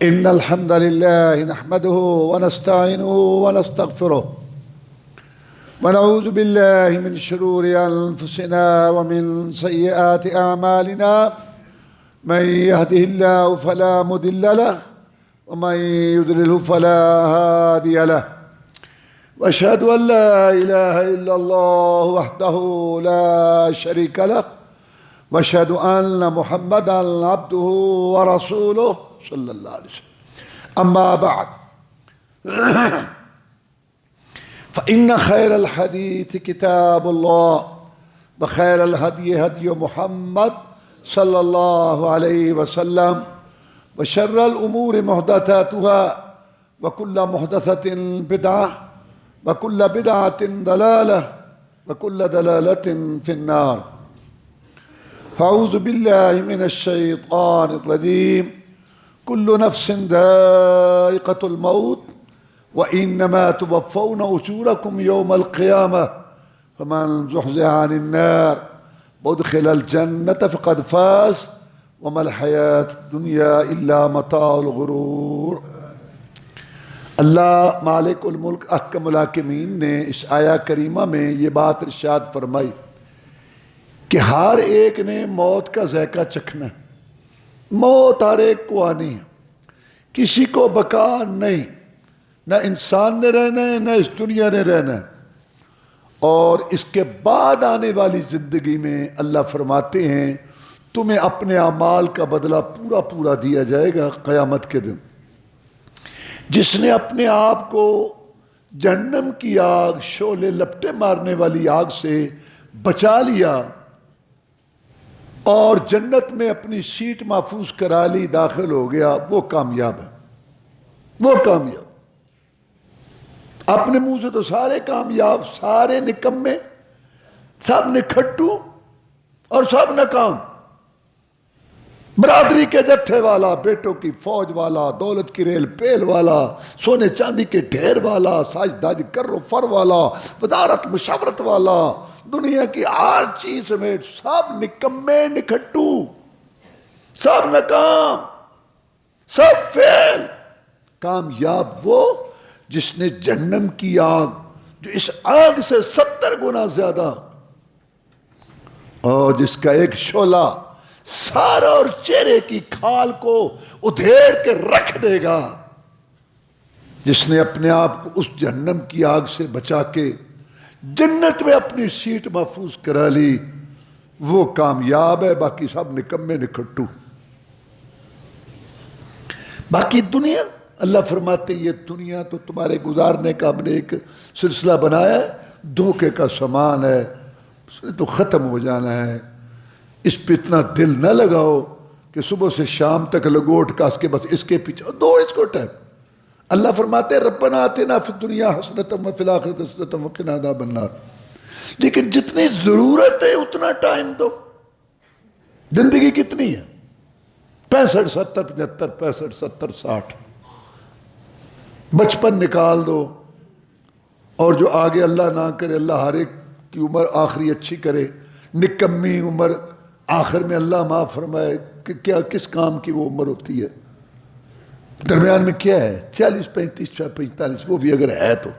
إن الحمد لله نحمده ونستعينه ونستغفره ونعوذ بالله من شرور أنفسنا ومن سيئات أعمالنا من يهده الله فلا مضل له ومن يضلله فلا هادي له وأشهد أن لا إله إلا الله وحده لا شريك له وأشهد أن محمدًا عبده ورسوله صلى الله عليه وسلم أما بعد فإن خير الحديث كتاب الله وخير الهدي هدي محمد صلى الله عليه وسلم وشر الأمور محدثاتها وكل محدثة بدعة وكل بدعة ضلالة وكل ضلالة في النار فأعوذ بالله من الشيطان الرجيم كل نفس ذائقة الموت وإنما توفون أجوركم يوم القيامة فمن زحزح عن النار وادخل الجنة فقد فاز وما الحياة الدنيا إلا متاع الغرور۔ اللہ مالک الملک احکم الحاکمین نے اس آیہ کریمہ میں یہ بات ارشاد فرمائی کہ ہر ایک نے موت کا ذائقہ چکھنا ہے۔ موت ہر ایک کو آنی ہے، کسی کو بقا نہیں، نہ انسان نے رہنا ہے نہ اس دنیا نے رہنا ہے۔ اور اس کے بعد آنے والی زندگی میں اللہ فرماتے ہیں تمہیں اپنے اعمال کا بدلہ پورا پورا دیا جائے گا قیامت کے دن۔ جس نے اپنے آپ کو جہنم کی آگ، شعلے لپٹے مارنے والی آگ سے بچا لیا اور جنت میں اپنی سیٹ محفوظ کرا لی، داخل ہو گیا، وہ کامیاب ہے، وہ کامیاب۔ اپنے منہ سے تو سارے کامیاب، سارے نکمے، سب نکھٹو اور سب ناکام۔ برادری کے جتھے والا، بیٹوں کی فوج والا، دولت کی ریل پیل والا، سونے چاندی کے ڈھیر والا، ساج داج کر و فر والا، وزارت مشاورت والا، دنیا کی ہر چیز سمیت سب نکمے نکھٹو، سب ناکام، سب فیل۔ کامیاب وہ جس نے جہنم کی آگ، جو اس آگ سے 70 گنا زیادہ، اور جس کا ایک شعلہ سارا اور چہرے کی کھال کو ادھیڑ کے رکھ دے گا، جس نے اپنے آپ کو اس جہنم کی آگ سے بچا کے جنت میں اپنی سیٹ محفوظ کرا لی، وہ کامیاب ہے۔ باقی سب نکمے نکھٹو۔ باقی دنیا، اللہ فرماتے یہ دنیا تو تمہارے گزارنے کا ہم نے ایک سلسلہ بنایا ہے، دھوکے کا سامان ہے، اس نے تو ختم ہو جانا ہے۔ اس پہ اتنا دل نہ لگاؤ کہ صبح سے شام تک لگوٹ کا اس کے بس اس کے پیچھے دو اس کو ٹائم۔ اللہ فرماتے ہیں ربنا آتنا فی الدنیا حسنۃ وفی الآخرۃ حسنۃ وقنا عذاب النار۔ لیکن جتنی ضرورت ہے اتنا ٹائم دو۔ زندگی کتنی ہے؟ 65 70 75 65 70 60۔ بچپن نکال دو، اور جو آگے اللہ نہ کرے، اللہ ہر ایک کی عمر آخری اچھی کرے، نکمی عمر آخر میں اللہ معاف فرمائے کہ کیا کس کام کی وہ عمر ہوتی ہے؟ درمیان میں کیا ہے؟ 40 35 45، وہ بھی اگر ہے تو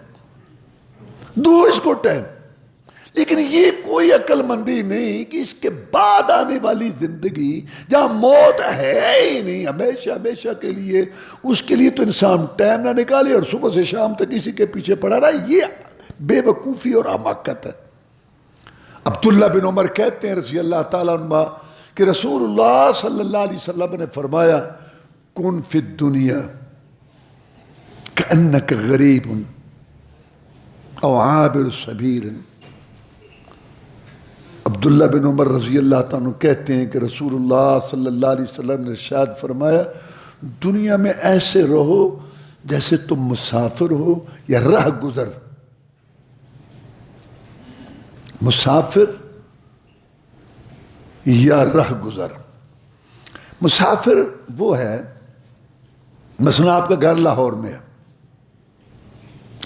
دو اس کو ٹائم۔ لیکن یہ کوئی عقل مندی نہیں کہ اس کے بعد آنے والی زندگی جہاں موت ہے ہی نہیں ہمیشہ ہمیشہ کے لیے، اس کے لیے تو انسان ٹائم نہ نکالے اور صبح سے شام تک اسی کے پیچھے پڑا رہا۔ یہ بے وقوفی اور حماقت ہے۔ عبداللہ بن عمر کہتے ہیں رضی اللہ تعالیٰ عنہ کہ رسول اللہ صلی اللہ علیہ وسلم نے فرمایا کن فی الدنیا کأنک غریب او عابر سبیل۔ عبداللہ بن عمر رضی اللہ تعالیٰ عنہ کہتے ہیں کہ رسول اللہ صلی اللہ علیہ وسلم نے ارشاد فرمایا دنیا میں ایسے رہو جیسے تم مسافر ہو یا راہ گزر۔ مسافر یا راہ گزر۔ مسافر وہ ہے، مثلا آپ کا گھر لاہور میں ہے،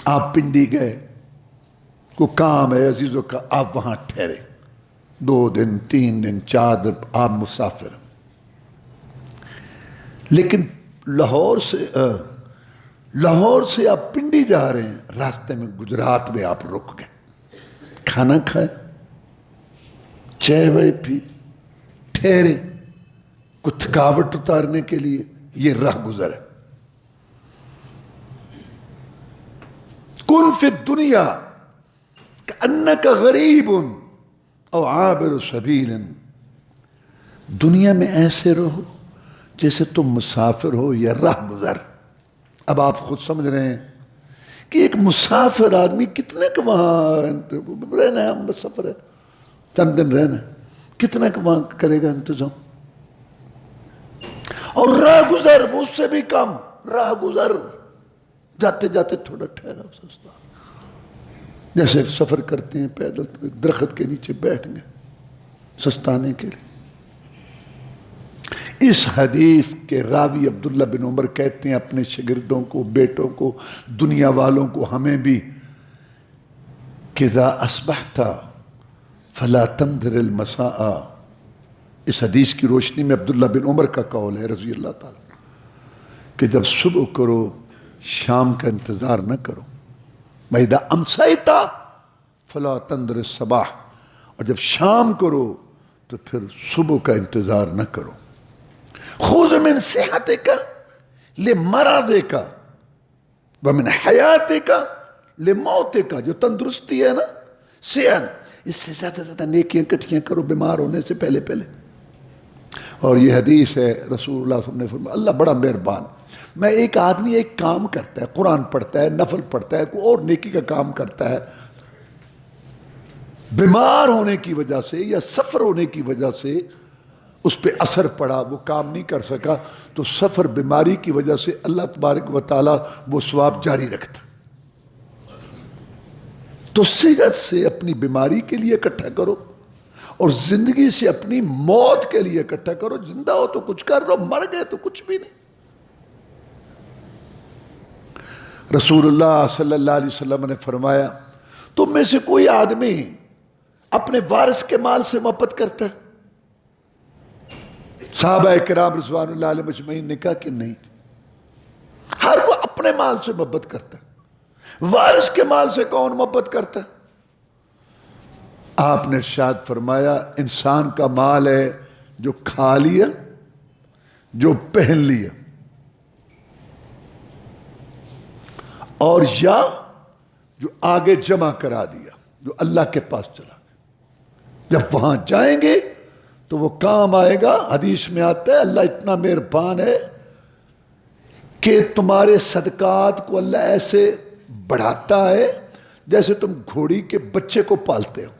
آپ پنڈی گئے، کوئی کام ہے عزیزوں کا، آپ وہاں ٹھہرے، 2 دن 3 دن 4 دن آپ مسافر۔ لیکن لاہور سے آپ پنڈی جا رہے ہیں، راستے میں گجرات میں آپ رک گئے، کھانا کھائے، چائے وائے پی، ٹھہرے، کوئی تھکاوٹ اتارنے کے لیے، یہ راہ گزر ہے۔ کن فی الدنیا کأنک غریب او عابر سبیل، دنیا میں ایسے رہو جیسے تم مسافر ہو یا راہ گزر۔ اب آپ خود سمجھ رہے ہیں کہ ایک مسافر آدمی کتنے کا وہاں رہنا ہے، ہم سفر ہے چند دن رہنا ہے، کتنے کا وہاں کرے گا انتظام، اور راہ گزر وہ اس سے بھی کم، راہ گزر جاتے جاتے تھوڑا ٹھہرا سستا، جیسے سفر کرتے ہیں پیدل، درخت کے نیچے بیٹھ گئے سستانے کے لیے۔ اس حدیث کے راوی عبداللہ بن عمر کہتے ہیں اپنے شاگردوں کو، بیٹوں کو، دنیا والوں کو، ہمیں بھی، کہ اذا اصبحت فلا تنظر المساء، اس حدیث کی روشنی میں عبداللہ بن عمر کا قول ہے رضی اللہ تعالی، کہ جب صبح کرو شام کا انتظار نہ کرو، وَإِذَا أَمْسَيْتَ فَلَا تَنظُرِ الصَّبَاحَ، اور جب شام کرو تو پھر صبح کا انتظار نہ کرو۔ خُذْ مِنْ صِحَتِكَ لِمَرَضِكَ وَمِنْ حَيَاتِكَ لِمَوْتِكَ، جو تندرستی ہے نا، صحت، اس سے زیادہ نیکیاں کٹھیاں کرو بیمار ہونے سے پہلے پہلے۔ اور یہ حدیث ہے رسول اللہ صلی اللہ علیہ وسلم نے فرمایا، اللہ بڑا مہربان، میں ایک آدمی ایک کام کرتا ہے، قرآن پڑھتا ہے، نفل پڑھتا ہے، کوئی اور نیکی کا کام کرتا ہے، بیمار ہونے کی وجہ سے یا سفر ہونے کی وجہ سے اس پہ اثر پڑا، وہ کام نہیں کر سکا، تو سفر بیماری کی وجہ سے اللہ تبارک و تعالی وہ ثواب جاری رکھتا۔ تو صحت سے اپنی بیماری کے لیے اکٹھا کرو، اور زندگی سے اپنی موت کے لیے اکٹھا کرو۔ زندہ ہو تو کچھ کر رہو، مر گئے تو کچھ بھی نہیں۔ رسول اللہ صلی اللہ علیہ وسلم نے فرمایا، تم میں سے کوئی آدمی اپنے وارث کے مال سے محبت کرتا ہے؟ صحابہ کرام رضوان اللہ علیہ مجمعین نے کہا کہ نہیں، ہر کوئی اپنے مال سے محبت کرتا ہے، وارث کے مال سے کون محبت کرتا ہے؟ آپ نے ارشاد فرمایا، انسان کا مال ہے جو کھا لیا، جو پہن لیا، اور یا جو آگے جمع کرا دیا، جو اللہ کے پاس چلا گیا۔ جب وہاں جائیں گے تو وہ کام آئے گا۔ حدیث میں آتا ہے اللہ اتنا مہربان ہے کہ تمہارے صدقات کو اللہ ایسے بڑھاتا ہے جیسے تم گھوڑی کے بچے کو پالتے ہو۔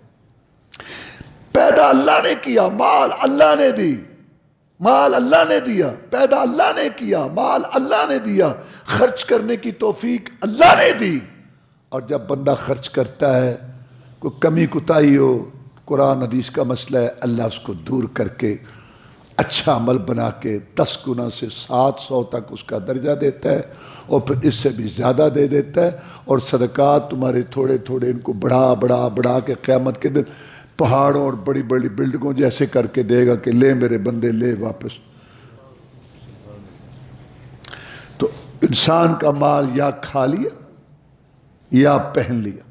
پیدا اللہ نے کیا، مال اللہ نے دی، مال اللہ نے دیا، پیدا اللہ نے کیا، مال اللہ نے دیا، خرچ کرنے کی توفیق اللہ نے دی۔ اور جب بندہ خرچ کرتا ہے، کوئی کمی کوتاہی ہو، قرآن حدیث کا مسئلہ ہے، اللہ اس کو دور کر کے اچھا عمل بنا کے 10 گنا سے 700 تک اس کا درجہ دیتا ہے، اور پھر اس سے بھی زیادہ دے دیتا ہے۔ اور صدقات تمہارے تھوڑے تھوڑے ان کو بڑھا کے قیامت کے دن پہاڑوں اور بڑی بڑی بلڈنگوں جیسے کر کے دے گا کہ لے میرے بندے لے واپس۔ تو انسان کا مال یا کھا لیا یا پہن لیا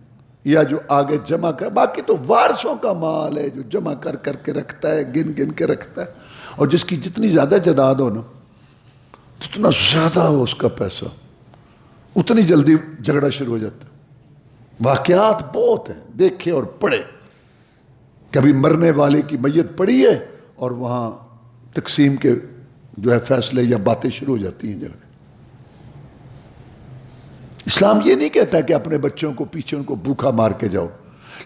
یا جو آگے جمع کر، باقی تو وارثوں کا مال ہے جو جمع کر کر کے رکھتا ہے، گن گن کے رکھتا ہے، اور جس کی جتنی زیادہ جائیداد ہو نا، جتنا زیادہ ہو اس کا پیسہ، اتنی جلدی جھگڑا شروع ہو جاتا ہے۔ واقعات بہت ہیں، دیکھے اور پڑھے۔ کبھی مرنے والے کی میت پڑی ہے اور وہاں تقسیم کے جو ہے فیصلے یا باتیں شروع ہو جاتی ہیں جھگڑے۔ اسلام یہ نہیں کہتا کہ اپنے بچوں کو پیچھے ان کو بھوکا مار کے جاؤ،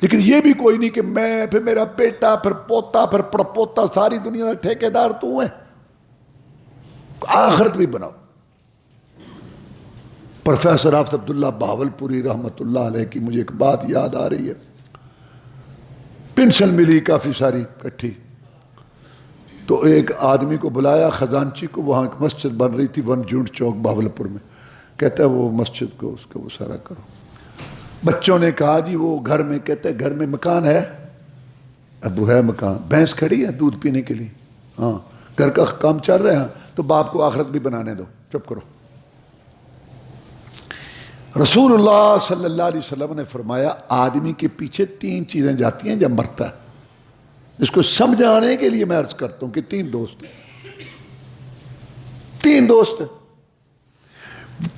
لیکن یہ بھی کوئی نہیں کہ میں، پھر میرا بیٹا، پھر پوتا، پھر پڑپوتا، ساری دنیا کا ٹھیکیدار تو ہے۔ آخرت بھی بناؤ۔ پروفیسر آفت عبداللہ بہاولپوری رحمۃ اللہ علیہ کی مجھے ایک بات یاد آ رہی ہے۔ پینشن ملی کافی ساری کٹھی، تو ایک آدمی کو بلایا خزانچی کو، وہاں ایک مسجد بن رہی تھی 1 جون چوک بہاولپور میں، کہتا ہے وہ مسجد کو اس کا وہ سارا کرو۔ بچوں نے کہا جی وہ گھر میں، کہتے ہیں گھر میں مکان ہے؟ ابو ہے مکان، بھینس کھڑی ہے دودھ پینے کے لیے، ہاں گھر کا کام چل رہا ہے، تو باپ کو آخرت بھی بنانے دو۔ چپ کرو. رسول اللہ صلی اللہ علیہ وسلم نے فرمایا آدمی کے پیچھے 3 چیزیں جاتی ہیں جب مرتا ہے. اس کو سمجھانے کے لیے میں عرض کرتا ہوں کہ 3 دوست ہیں. 3 دوست ہیں.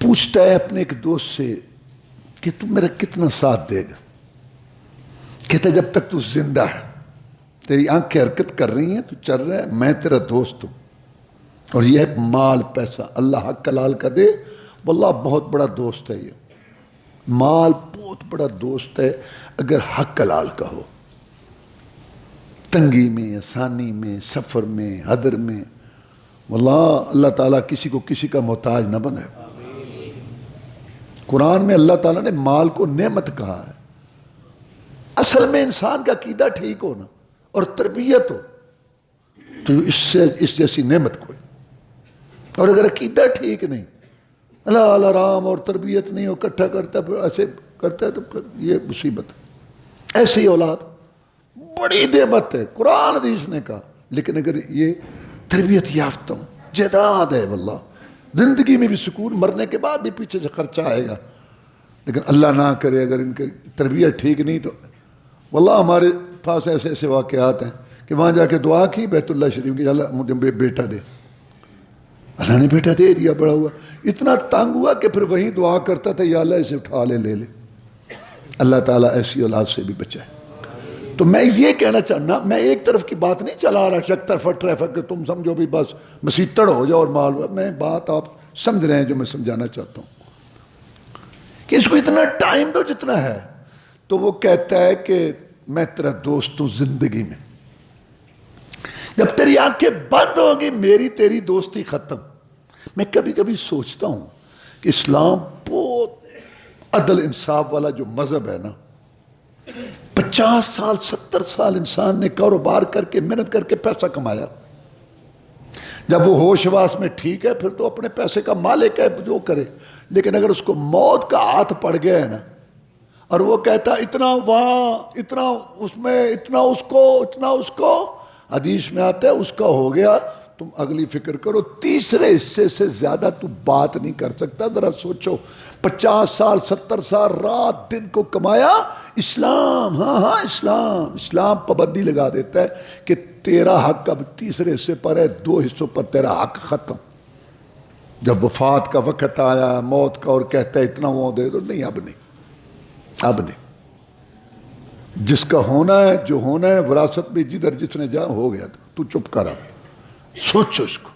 پوچھتا ہے اپنے ایک دوست سے کہ تو میرا کتنا ساتھ دے گا. کہتا ہے جب تک تو زندہ ہے، تیری آنکھیں حرکت کر رہی ہیں، تو چل رہا ہے، میں تیرا دوست ہوں. اور یہ ہے مال پیسہ، اللہ حق حلال کا دے، واللہ بہت بڑا دوست ہے. یہ مال بہت بڑا دوست ہے اگر حق حلال کا ہو. تنگی میں، آسانی میں، سفر میں، حضر میں، واللہ اللہ تعالیٰ کسی کو کسی کا محتاج نہ بنائے. قرآن میں اللہ تعالیٰ نے مال کو نعمت کہا ہے. اصل میں انسان کا عقیدہ ٹھیک ہونا اور تربیت ہو تو اس جیسی نعمت کوئی. اور اگر عقیدہ ٹھیک نہیں، اللہ رام اور تربیت نہیں ہو، اکٹھا کرتا پھر ایسے کرتا ہے، تو پھر یہ مصیبت ہے. ایسی اولاد بڑی نعمت ہے، قرآن حدیث نے کہا. لیکن اگر یہ تربیت یافتہ ہوں، جداد ہے، واللہ زندگی میں بھی سکون، مرنے کے بعد بھی پیچھے سے خرچہ آئے گا. لیکن اللہ نہ کرے اگر ان کی تربیت ٹھیک نہیں تو واللہ ہمارے پاس ایسے ایسے واقعات ہیں کہ وہاں جا کے دعا کی بیت اللہ شریف کی، اللہ مجھے بیٹا دے. اللہ نے بیٹا دے دیا، بڑا ہوا، اتنا تنگ ہوا کہ پھر وہیں دعا کرتا تھا، یا اللہ اسے اٹھا لے، لے لے. اللہ تعالیٰ ایسی اولاد سے بھی بچائے. تو میں یہ کہنا چاہنا، میں ایک طرف کی بات نہیں چلا رہا، شک طرف ٹریفک کہ تم سمجھو بھی بس مسیتڑ ہو جاؤ اور مال. میں بات آپ سمجھ رہے ہیں جو میں سمجھانا چاہتا ہوں کہ اس کو اتنا ٹائم دو جتنا ہے. تو وہ کہتا ہے کہ میں تیرا دوست ہوں زندگی میں، جب تیری آنکھیں بند ہوں گی میری تیری دوستی ختم. میں کبھی کبھی سوچتا ہوں کہ اسلام بہت عدل انصاف والا جو مذہب ہے نا، 50 سال 70 سال انسان نے کاروبار کر کے محنت کر کے پیسہ کمایا. جب وہ ہوش واس میں ٹھیک ہے پھر تو اپنے پیسے کا مالک ہے، جو کرے. لیکن اگر اس کو موت کا ہاتھ پڑ گیا ہے نا، اور وہ کہتا اتنا وہاں، اتنا اس میں، اتنا اس کو، اتنا اس کو، حدیث میں آتا ہے اس کا ہو گیا، تم اگلی فکر کرو. تیسرے حصے سے زیادہ تو بات نہیں کر سکتا. ذرا سوچو، 50 سال 70 سال رات دن کو کمایا. اسلام، ہاں اسلام پابندی لگا دیتا ہے کہ تیرا حق اب تیسرے حصے پر ہے، 2 حصوں پر تیرا حق ختم. جب وفات کا وقت آیا موت کا، اور کہتا ہے اتنا وہ دے دو، نہیں اب نہیں، اب نہیں. جس کا ہونا ہے، جو ہونا ہے وراثت میں، جدھر جس نے جا ہو گیا، تو چپ کر. اب سوچو اس کو.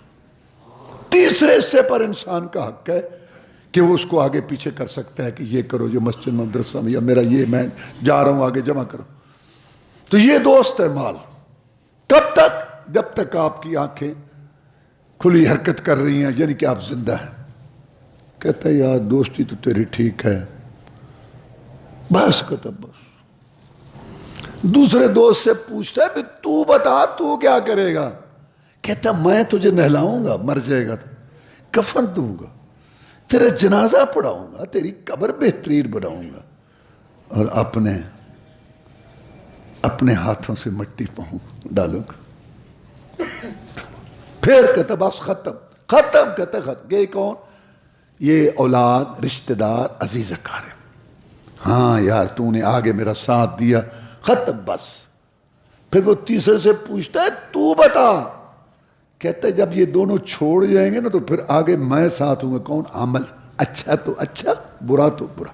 تیسرے حصے پر انسان کا حق ہے کہ وہ اس کو آگے پیچھے کر سکتا ہے کہ یہ کرو، جو مسجد مدرسہ میں، یا میرا یہ میں جا رہا ہوں آگے جمع کرو. تو یہ دوست ہے مال. کب تک؟ جب تک آپ کی آنکھیں کھلی حرکت کر رہی ہیں، یعنی کہ آپ زندہ ہیں. کہتا ہے یار دوستی تو تیری ٹھیک ہے، بس کتب بس. دوسرے دوست سے پوچھتا ہے تو بتا تو کیا کرے گا؟ کہتا میں تجھے نہلاؤں گا، مر جائے گا تو کفن دوں گا، تیرا جنازہ پڑھاؤں گا، تیری قبر بہترین بناؤں گا، اور اپنے ہاتھوں سے مٹی پاؤں ڈالوں گا. پھر کہتا بس ختم. کہتا ختم. یہ کون؟ یہ اولاد، رشتہ دار، عزیز اقارب. ہاں یار تو نے آگے میرا ساتھ دیا، ختم بس. پھر وہ تیسرے سے پوچھتا ہے تو بتا. کہتا ہے جب یہ دونوں چھوڑ جائیں گے نا تو پھر آگے میں ساتھ ہوں گا. کون؟ عمل. اچھا تو اچھا، برا تو برا.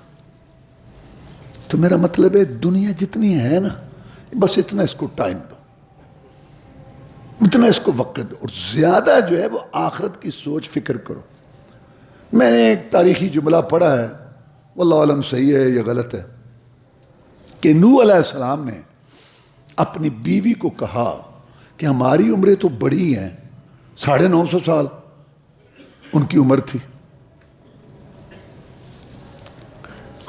تو میرا مطلب ہے دنیا جتنی ہے نا، بس اتنا اس کو ٹائم دو، اتنا اس کو وقت دو، اور زیادہ جو ہے وہ آخرت کی سوچ فکر کرو. میں نے ایک تاریخی جملہ پڑھا ہے، واللہ عالم صحیح ہے یا غلط ہے، کہ نوح علیہ السلام نے اپنی بیوی کو کہا کہ ہماری عمریں تو بڑی ہیں، 950 سال ان کی عمر تھی،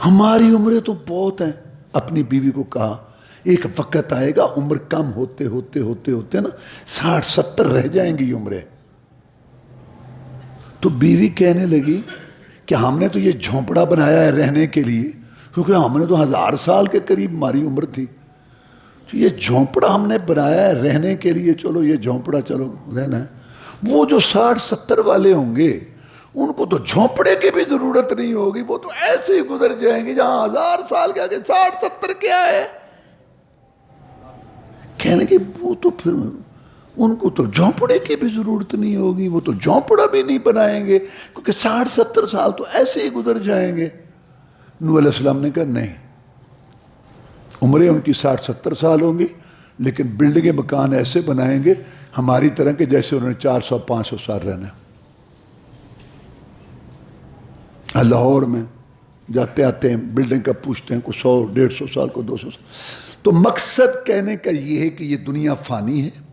ہماری عمریں تو بہت ہیں. اپنی بیوی کو کہا ایک وقت آئے گا عمر کم ہوتے ہوتے ہوتے ہوتے نا 60-70 رہ جائیں گی عمریں. تو بیوی کہنے لگی کہ ہم نے تو یہ جھونپڑا بنایا ہے رہنے کے لیے، کیونکہ ہم نے تو 1000 سال کے قریب ہماری عمر تھی، تو یہ جھونپڑا ہم نے بنایا ہے رہنے کے لیے، چلو یہ جھونپڑا چلو رہنا ہے. وہ جو 60-70 والے ہوں گے ان کو تو جھونپڑے کی بھی ضرورت نہیں ہوگی، وہ تو ایسے ہی گزر جائیں گے جہاں 1000 سال کے آگے 60-70 کیا ہے. کہنے کہ وہ تو پھر ان کو تو جھونپڑے کی بھی ضرورت نہیں ہوگی، وہ تو جھونپڑا بھی نہیں بنائیں گے کیونکہ 60-70 سال تو ایسے ہی گزر جائیں گے. نوح علیہ السلام نے کہا نہیں، عمریں ان کی 60-70 سال ہوں گی لیکن بلڈنگیں مکان ایسے بنائیں گے ہماری طرح کے جیسے انہوں نے 400-500 سال رہنا. لاہور میں جاتے آتے ہیں بلڈنگ کا پوچھتے ہیں، کوئی 100-150 سال کو 200 سال. تو مقصد کہنے کا یہ ہے کہ یہ دنیا فانی ہے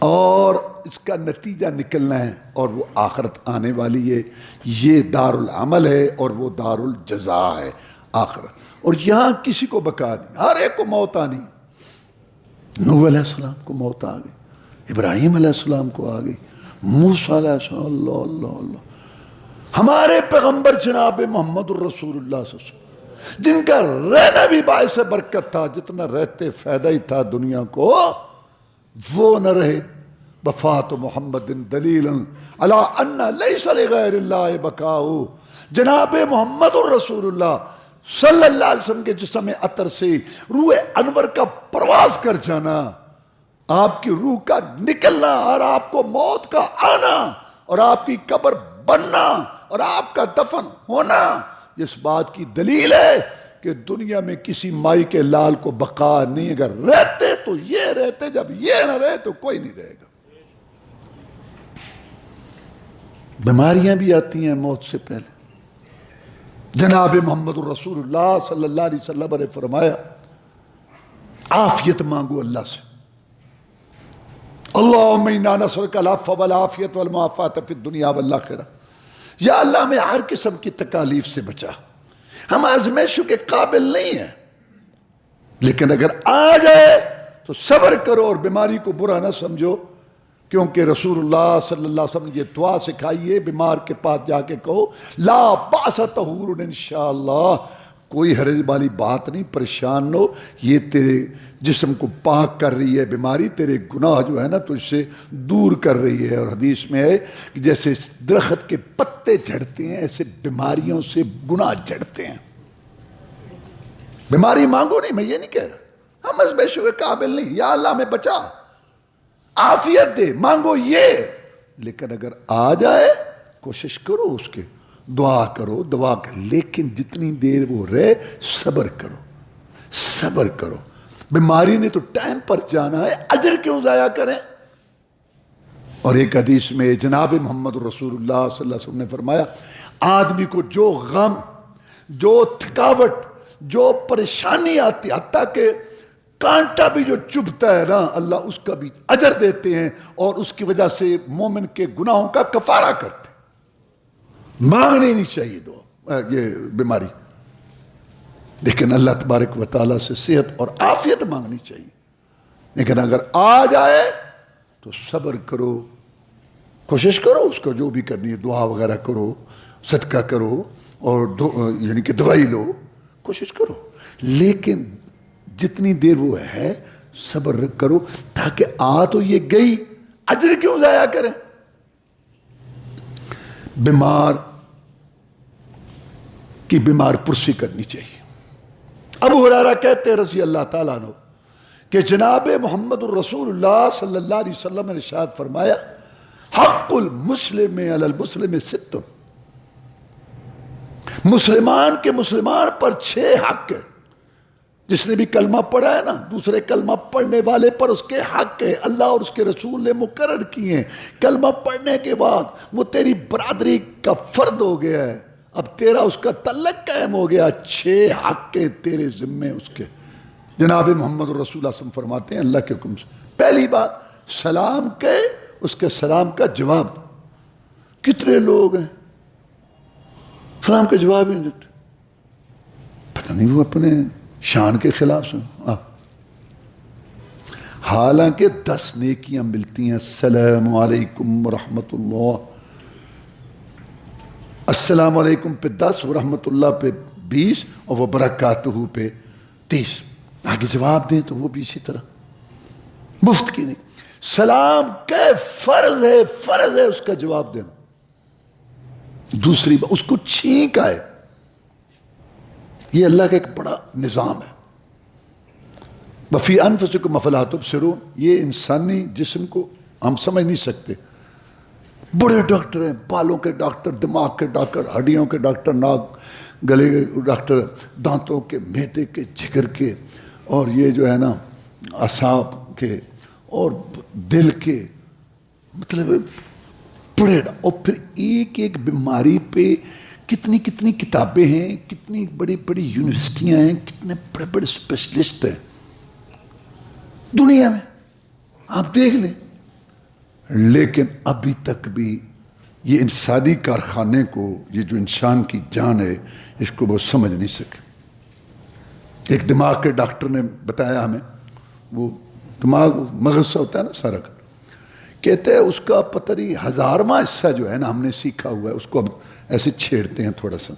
اور اس کا نتیجہ نکلنا ہے اور وہ آخرت آنے والی ہے. یہ دار العمل ہے اور وہ دار الجزا ہے آخرت. اور یہاں کسی کو بقا نہیں، ہر ایک کو موت آنی. نوح علیہ السلام کو موت آ گئی، ابراہیم علیہ السلام کو آ گئی، موسیٰ علیہ السلام، اللہ اللہ اللہ، ہمارے پیغمبر جناب محمد الرسول اللہ صلی اللہ علیہ وسلم جن کا رہنا بھی باعث برکت تھا، جتنا رہتے فائدہ ہی تھا دنیا کو، وہ نہ رہے. وفات محمد دلیل علی ان لیس لغیر اللہ بقاء. جناب محمد الرسول اللہ صلی اللہ علیہ وسلم کے جسم عطر سے روح انور کا پرواز کر جانا، آپ کی روح کا نکلنا اور آپ کو موت کا آنا اور آپ کی قبر بننا اور آپ کا دفن ہونا، اس بات کی دلیل ہے کہ دنیا میں کسی مائی کے لال کو بقا نہیں. اگر رہتے تو یہ رہتے، جب یہ نہ رہے تو کوئی نہیں رہے گا. بیماریاں بھی آتی ہیں موت سے پہلے. جناب محمد الرسول اللہ صلی اللہ علیہ وسلم نے فرمایا عافیت مانگو اللہ سے. اللہم انا نسألک العفو والعافیت والمعافاۃ فی الدنیا والآخرہ. یا اللہ میں ہر قسم کی تکالیف سے بچا. ہم آزمائشوں کے قابل نہیں ہیں لیکن اگر آ جائے تو صبر کرو اور بیماری کو برا نہ سمجھو، کیونکہ رسول اللہ صلی اللہ علیہ وسلم نے یہ دعا سکھائی ہے، بیمار کے پاس جا کے کہو لا باس طہور انشاءاللہ، کوئی حرج والی بات نہیں، پریشان نہ ہو، یہ تیرے جسم کو پاک کر رہی ہے بیماری، تیرے گناہ جو ہے نا تجھ سے دور کر رہی ہے. اور حدیث میں ہے کہ جیسے درخت کے پتے جھڑتے ہیں ایسے بیماریوں سے گناہ جھڑتے ہیں. بیماری مانگو نہیں، میں یہ نہیں کہہ رہا، ہم ازمائشوں کے قابل نہیں، یا اللہ میں بچا، عافیت دے، مانگو یہ. لیکن اگر آ جائے کوشش کرو، اس کے دعا کرو، دعا کر، لیکن جتنی دیر وہ رہے صبر کرو، صبر کرو. بیماری نے تو ٹائم پر جانا ہے، اجر کیوں ضائع کریں. اور ایک حدیث میں جناب محمد رسول اللہ صلی اللہ علیہ وسلم نے فرمایا آدمی کو جو غم، جو تھکاوٹ، جو پریشانی آتی، حتیٰ کہ کانٹا بھی جو چبھتا ہے نا، اللہ اس کا بھی اجر دیتے ہیں اور اس کی وجہ سے مومن کے گناہوں کا کفارہ کرتے ہیں. مانگنی نہیں چاہیے دعا یہ بیماری، لیکن اللہ تبارک و تعالیٰ سے صحت اور عافیت مانگنی چاہیے. لیکن اگر آ جائے تو صبر کرو، کوشش کرو، اس کو جو بھی کرنی ہے دعا وغیرہ کرو، صدقہ کرو اور یعنی کہ دوائی لو، کوشش کرو، لیکن جتنی دیر وہ ہے صبر کرو، تاکہ آ تو یہ گئی، اجر کیوں ضائع کریں. بیمار کی بیمار پرسی کرنی چاہیے. ابو ہریرہ کہتے ہیں رضی اللہ تعالیٰ عنہ کہ جناب محمد الرسول اللہ صلی اللہ علیہ وسلم نے ارشاد فرمایا حق المسلم علی المسلم ست، مسلمان کے مسلمان پر 6 حق ہے. جس نے بھی کلمہ پڑھا ہے نا، دوسرے کلمہ پڑھنے والے پر اس کے حق ہے، اللہ اور اس کے رسول نے مقرر کیے ہیں. کلمہ پڑھنے کے بعد وہ تیری برادری کا فرد ہو گیا ہے، اب تیرا اس کا تعلق قائم ہو گیا. 6 حق کے تیرے ذمے اس کے. جناب محمد رسول اللہ صلی اللہ علیہ وسلم فرماتے ہیں اللہ کے حکم سے پہلی بات سلام کہ اس کے سلام کا جواب دو. کتنے لوگ ہیں سلام کا جواب ہی نہیں دیتے، پتہ نہیں وہ اپنے شان کے خلاف سن. حالانکہ 10 نیکیاں ملتی ہیں. السلام علیکم ورحمۃ اللہ، السلام علیکم پہ 10، ورحمۃ اللہ پہ 20 اور وہ برکاتہ پہ 30. آگے جواب دیں تو وہ بھی اسی طرح مفت کی نہیں. سلام کہ فرض ہے، فرض ہے اس کا جواب دینا. دوسری بات اس کو چھینک آئے، یہ اللہ کا ایک بڑا نظام ہے. وفی انفسکم افلا تبصرون، یہ انسانی جسم کو ہم سمجھ نہیں سکتے. بڑے ڈاکٹر ہیں، بالوں کے ڈاکٹر، دماغ کے ڈاکٹر، ہڈیوں کے ڈاکٹر، ناک گلے کے ڈاکٹر، دانتوں کے، معدے کے، جگر کے، اور یہ جو ہے نا اعصاب کے اور دل کے، مطلب بڑے. اور پھر ایک ایک بیماری پہ کتنی کتنی کتابیں ہیں، کتنی بڑی بڑی یونیورسٹیاں ہیں، کتنے بڑے بڑے اسپیشلسٹ ہیں دنیا میں، آپ دیکھ لیں. لیکن ابھی تک بھی یہ انسانی کارخانے کو، یہ جو انسان کی جان ہے، اس کو وہ سمجھ نہیں سکے. ایک دماغ کے ڈاکٹر نے بتایا ہمیں، وہ دماغ مغز سے ہوتا ہے نا سارا، کہتے ہیں اس کا پتہ نہیں 1000واں حصہ جو ہے نا ہم نے سیکھا ہوا ہے، اس کو اب ایسے چھیڑتے ہیں تھوڑا سا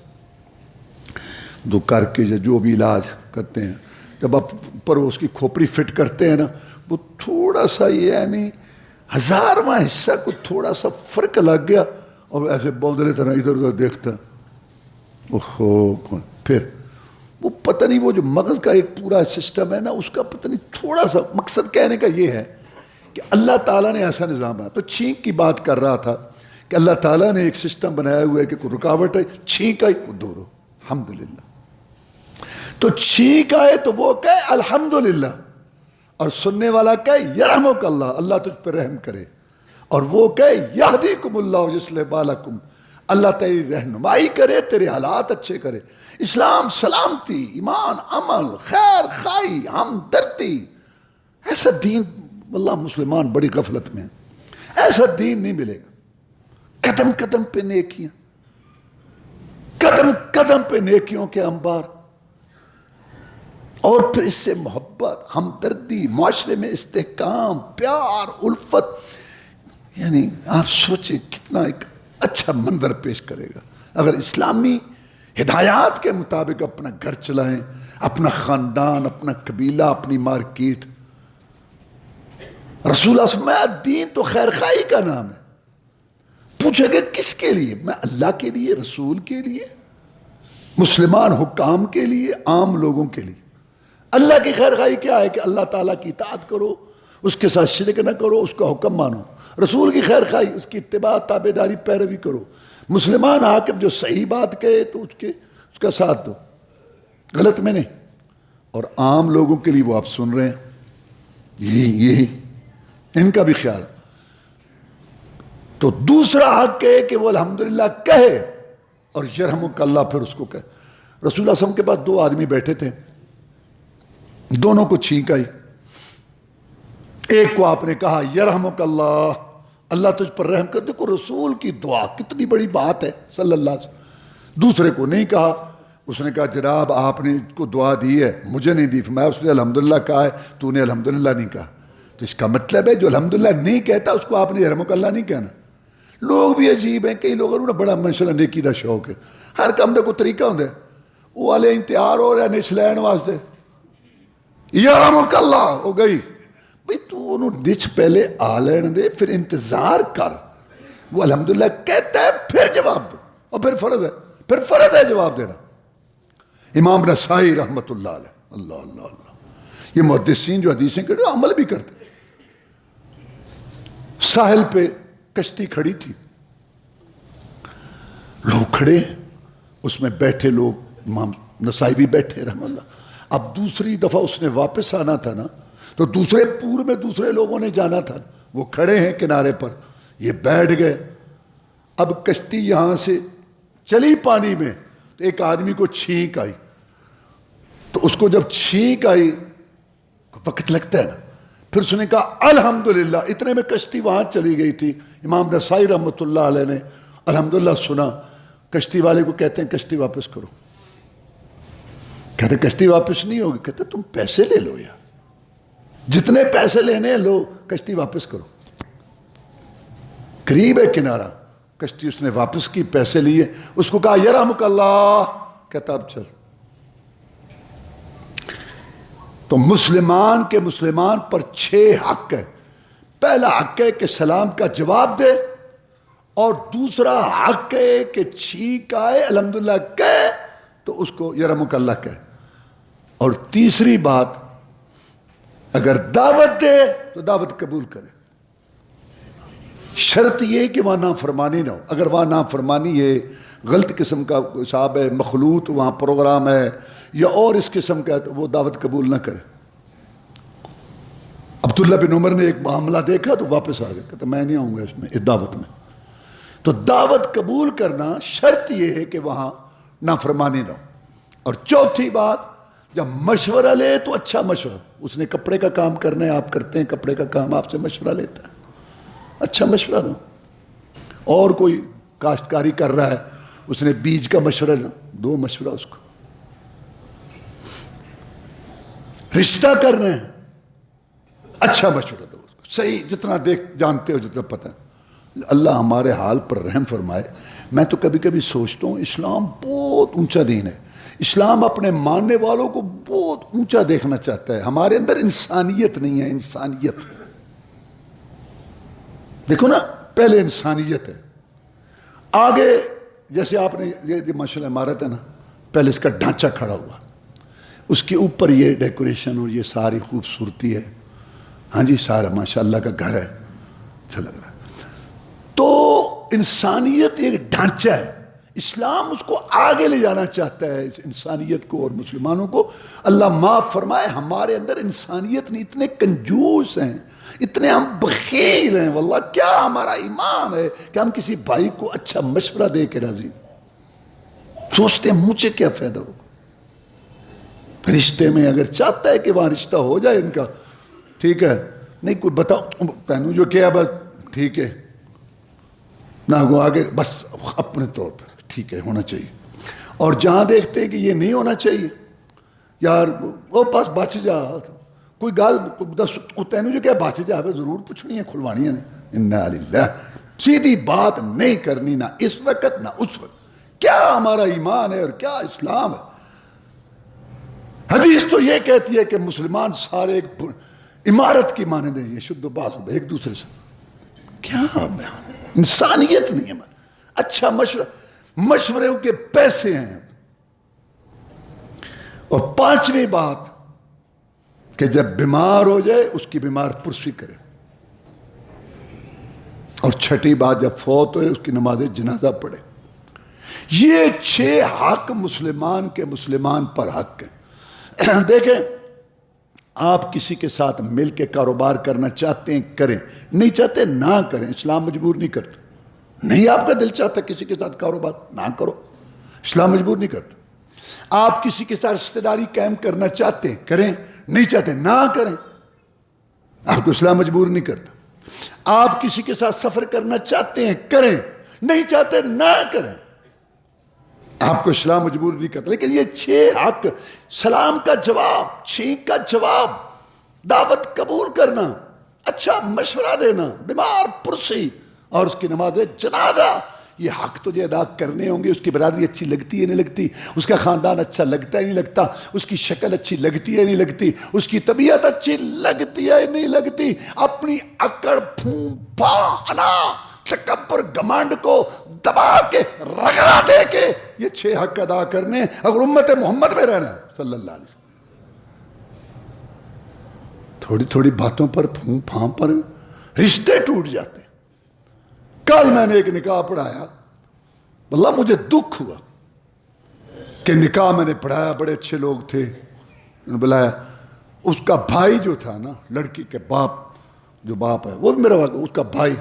دو کر کے، جو بھی علاج کرتے ہیں، جب آپ اوپر اس کی کھوپڑی فٹ کرتے ہیں نا، وہ تھوڑا سا یہ یعنی 1000واں حصہ کو تھوڑا سا فرق لگ گیا، اور ایسے بوندلے طرح ادھر ادھر دیکھتا ہے. اوہو، پھر وہ پتہ نہیں، وہ جو مغز کا ایک پورا سسٹم ہے نا، اس کا پتہ نہیں تھوڑا سا. مقصد کہنے کا یہ ہے کہ اللہ تعالیٰ نے ایسا نظام بنایا. تو چھینک کی بات کر رہا تھا کہ اللہ تعالیٰ نے ایک سسٹم بنایا ہوا ہے کہ کوئی رکاوٹ ہے، چھینک آئی وہ دور ہو، الحمدللہ. تو چھینک آئے تو وہ کہے الحمدللہ، اور سننے والا کہے یرحمک اللہ، اللہ تجھ پر رحم کرے، اور وہ کہے یہدیکم اللہ یصلح بالکم، اللہ تیری رہنمائی کرے، تیرے حالات اچھے کرے. اسلام سلامتی، ایمان، عمل، خیر خائی، ہمدردی، ایسا دین واللہ مسلمان بڑی غفلت میں ہیں. ایسا دین نہیں ملے گا. قدم قدم پہ نیکیاں، قدم قدم پہ نیکیوں کے انبار، اور پھر اس سے محبت، ہمدردی، معاشرے میں استحکام، پیار، الفت. یعنی آپ سوچیں کتنا ایک اچھا منظر پیش کرے گا اگر اسلامی ہدایات کے مطابق اپنا گھر چلائیں، اپنا خاندان، اپنا قبیلہ، اپنی مارکیٹ. رسول اللہ صلی اللہ علیہ وسلم، دین تو خیر خواہی کا نام ہے. پوچھے گا کس کے لیے؟ میں اللہ کے لیے، رسول کے لیے، مسلمان حکام کے لیے، عام لوگوں کے لیے. اللہ کی خیر خواہی کیا ہے کہ اللہ تعالیٰ کی اطاعت کرو، اس کے ساتھ شرک نہ کرو، اس کا حکم مانو. رسول کی خیر خواہی، اس کی اتباع، تابع داری، پیروی کرو. مسلمان حاکم جو صحیح بات کہے تو اس کا ساتھ دو، غلط میں نہیں. اور عام لوگوں کے لیے وہ آپ سن رہے ہیں، یہی ان کا بھی خیال. تو دوسرا حق ہے کہ وہ الحمدللہ کہے، اور یرحمک اللہ پھر اس کو کہے. رسول اللہ صلی اللہ علیہ وسلم کے پاس 2 آدمی بیٹھے تھے، دونوں کو چھینک آئی. ایک کو آپ نے کہا یرحمک اللہ، اللہ تجھ پر رحم کر. دیکھو رسول کی دعا کتنی بڑی بات ہے صلی اللہ علیہ وسلم. دوسرے کو نہیں کہا. اس نے کہا جناب آپ نے کو دعا دی ہے، مجھے نہیں دی. میں اس نے الحمدللہ کہا ہے، تو نے الحمدللہ نہیں کہا. تو اس کا مطلب ہے جو الحمدللہ نہیں کہتا اس کو آپ نے یرحمک اللہ نہیں کہنا. لوگ بھی عجیب ہیں، کئی لوگوں نے بڑا ماشاء اللہ نیکی دا شوق ہے، ہر کام کا کوئی طریقہ ہوتا ہے. وہ والے انتہار ہو رہا ہے نچ لین واسطے، یرحمک اللہ ہو گئی. بھئی تو انہوں نچ پہلے آ لین دے، پھر انتظار کر. وہ الحمدللہ کہتا ہے پھر جواب دو، اور پھر فرض ہے جواب دینا. امام نسائی رحمت اللہ علیہ، اللہ اللہ اللہ، یہ محدثین جو حدیثیں کرتے ہیں عمل بھی کرتے. ساحل پہ کشتی کھڑی تھی، لوگ کھڑے، اس میں بیٹھے لوگ، امام نسائی بھی بیٹھے رحمت اللہ. اب دوسری دفعہ اس نے واپس آنا تھا نا، تو دوسرے پور میں دوسرے لوگوں نے جانا تھا. وہ کھڑے ہیں کنارے پر، یہ بیٹھ گئے. اب کشتی یہاں سے چلی پانی میں، تو ایک آدمی کو چھینک آئی. تو اس کو جب چھینک آئی، وقت لگتا ہے نا، پھر اس نے کہا الحمدللہ. اتنے میں کشتی وہاں چلی گئی تھی. امام نسائی رحمۃ اللہ علیہ نے الحمدللہ سنا. کشتی والے کو کہتے ہیں کشتی واپس کرو. کہتے کشتی واپس نہیں ہوگی. کہتے تم پیسے لے لو یار، جتنے پیسے لینے ہیں لو، کشتی واپس کرو. قریب ہے کنارہ. کشتی اس نے واپس کی، پیسے لیے، اس کو کہا یرحمک اللہ. کہتا اب چل. تو مسلمان کے پر 6 حق ہے. پہلا حق ہے کہ سلام کا جواب دے، اور دوسرا حق ہے کہ چھینک آئے الحمدللہ کہے تو اس کو یرحمک اللہ کہے. اور تیسری بات، اگر دعوت دے تو دعوت قبول کرے. شرط یہ کہ وہاں نافرمانی نہ ہو. اگر وہاں نافرمانی ہے، غلط قسم کا صاحب ہے، مخلوط وہاں پروگرام ہے یا اور اس قسم کا ہے، تو وہ دعوت قبول نہ کرے. عبداللہ بن عمر نے ایک معاملہ دیکھا تو واپس آ گیا، کہتا میں نہیں آؤں گا اس میں، اس دعوت میں. تو دعوت قبول کرنا شرط یہ ہے کہ وہاں نافرمانی نہ ہو. اور چوتھی بات، جب مشورہ لے تو اچھا مشورہ. اس نے کپڑے کا کام کرنا ہے، آپ کرتے ہیں کپڑے کا کام، آپ سے مشورہ لیتا ہے، اچھا مشورہ دو. اور کوئی کاشتکاری کر رہا ہے، اس نے بیج کا مشورہ دو، مشورہ اس کو. رشتہ کرنا ہے، اچھا مشورہ دو اس کو، صحیح جتنا جانتے ہو، جتنا پتہ. اللہ ہمارے حال پر رحم فرمائے. میں تو کبھی کبھی سوچتا ہوں اسلام بہت اونچا دین ہے. اسلام اپنے ماننے والوں کو بہت اونچا دیکھنا چاہتا ہے. ہمارے اندر انسانیت نہیں ہے. انسانیت دیکھو نا، پہلے انسانیت ہے، آگے جیسے آپ نے یہ ماشاءاللہ عمارت ہے نا، پہلے اس کا ڈھانچہ کھڑا ہوا، اس کے اوپر یہ ڈیکوریشن اور یہ ساری خوبصورتی ہے. ہاں جی، سارا ماشاءاللہ کا گھر ہے، اچھا لگ رہا ہے. تو انسانیت ایک ڈھانچہ ہے. اسلام اس کو آگے لے جانا چاہتا ہے، انسانیت کو اور مسلمانوں کو. اللہ معاف فرمائے، ہمارے اندر انسانیت نہیں. اتنے کنجوس ہیں، اتنے ہم بخیل ہیں. واللہ کیا ہمارا ایمان ہے کہ ہم کسی بھائی کو اچھا مشورہ دے کے راضی، سوچتے ہیں مجھے کیا فائدہ ہوگا. رشتے میں اگر چاہتا ہے کہ وہاں رشتہ ہو جائے ان کا، ٹھیک ہے. نہیں کوئی بتاؤ پہنو جو کیا، بس ٹھیک ہے نہ وہ آگے، بس اپنے طور پر ٹھیک ہے ہونا چاہیے. اور جہاں دیکھتے ہیں کہ یہ نہیں ہونا چاہیے، یار وہ بس بچ جا، کوئی گل دس تینوں جو کیا بچ جا، ضرور پوچھنی ہے، کھلوانی ہے. انا للہ، سیدھی بات نہیں کرنی، نہ اس وقت نہ اس وقت. کیا ہمارا ایمان ہے اور کیا اسلام ہے. حدیث تو یہ کہتی ہے کہ مسلمان سارے ایک عمارت کی مانند ہیں، یہ شد و باز ایک دوسرے سے. کیا انسانیت نہیں ہے. اچھا مشورے کے پیسے ہیں. اور پانچویں بات کہ جب بیمار ہو جائے اس کی بیمار پرسی کرے. اور چھٹی بات، جب فوت ہوئے اس کی نماز جنازہ پڑھے. یہ 6 حق مسلمان کے مسلمان پر حق ہیں. دیکھیں، آپ کسی کے ساتھ مل کے کاروبار کرنا چاہتے ہیں کریں، نہیں چاہتے نہ کریں. اسلام مجبور نہیں کرتا. نہیں آپ کا دل چاہتا کسی کے ساتھ کاروبار نہ کرو، اسلام مجبور نہیں کرتا. آپ کسی کے ساتھ رشتہ داری قائم کرنا چاہتے ہیں کریں، نہیں چاہتے نہ کریں، آپ کو اسلام مجبور نہیں کرتا. آپ کسی کے ساتھ سفر کرنا چاہتے ہیں کریں، نہیں چاہتے نہ کریں، آپ کو اسلام مجبور نہیں کرتا. لیکن یہ 6 حق، سلام کا جواب، چھینک کا جواب، دعوت قبول کرنا، اچھا مشورہ دینا، بیمار پرسی اور اس کی نماز جنازہ، یہ حق تجھے ادا کرنے ہوں گے. اس کی برادری اچھی لگتی ہے نہیں لگتی، اس کا خاندان اچھا لگتا ہے نہیں لگتا، اس کی شکل اچھی لگتی ہے نہیں لگتی، اس کی طبیعت اچھی لگتی ہے نہیں لگتی، اپنی اکڑ پھونپا انا تکبر گمانڈ کو دبا کے رگڑا دے کے یہ 6 حق ادا کرنے اگر امت محمد میں رہنا ہے صلی اللہ علیہ وسلم. تھوڑی تھوڑی باتوں پر پھون پھام پر رشتے ٹوٹ جاتے. کل میں نے ایک نکاح پڑھایا، واللہ مجھے دکھ ہوا کہ نکاح میں نے پڑھایا، بڑے اچھے لوگ تھے. انہوں نے بلایا، اس کا بھائی جو تھا نا، لڑکی کے باپ جو باپ ہے وہ میرا واقع، اس کا بھائی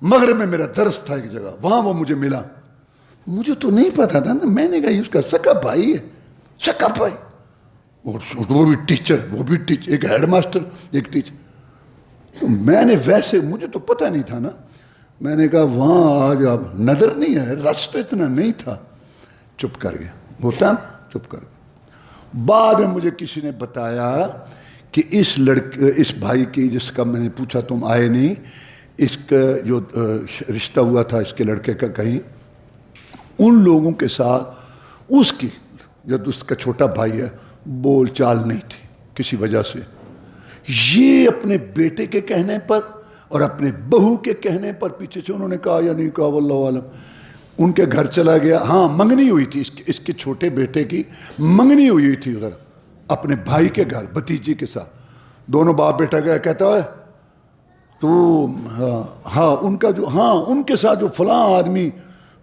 مغرب میں میرا درس تھا ایک جگہ، وہاں وہ مجھے ملا. مجھے تو نہیں پتا تھا نا، میں نے کہا یہ اس کا سکا بھائی ہے، سکا بھائی. وہ بھی ٹیچر، ایک ہیڈ ماسٹر ایک ٹیچر. تو میں نے ویسے، مجھے تو پتہ نہیں تھا نا، میں نے کہا وہاں آج آپ نظر نہیں ہے، رس تو اتنا نہیں تھا. چپ کر گیا، ہوتا نا چپ کر گیا. بعد میں مجھے کسی نے بتایا کہ اس بھائی کی، جس کا میں نے پوچھا تم آئے نہیں، اس کا جو رشتہ ہوا تھا اس کے لڑکے کا کہیں، ان لوگوں کے ساتھ اس کی، جب اس کا چھوٹا بھائی ہے، بول چال نہیں تھی کسی وجہ سے. یہ اپنے بیٹے کے کہنے پر اور اپنے بہو کے کہنے پر پیچھے سے انہوں نے کہا یا نہیں کہا واللہ عالم، ان کے گھر چلا گیا. ہاں منگنی ہوئی تھی اس کے چھوٹے بیٹے کی منگنی ہوئی تھی ادھر اپنے بھائی کے گھر بھتیجی کے ساتھ. دونوں باپ بیٹا گیا، کہتا ہے تو ہاں ان کا جو ہاں ان کے ساتھ جو فلاں آدمی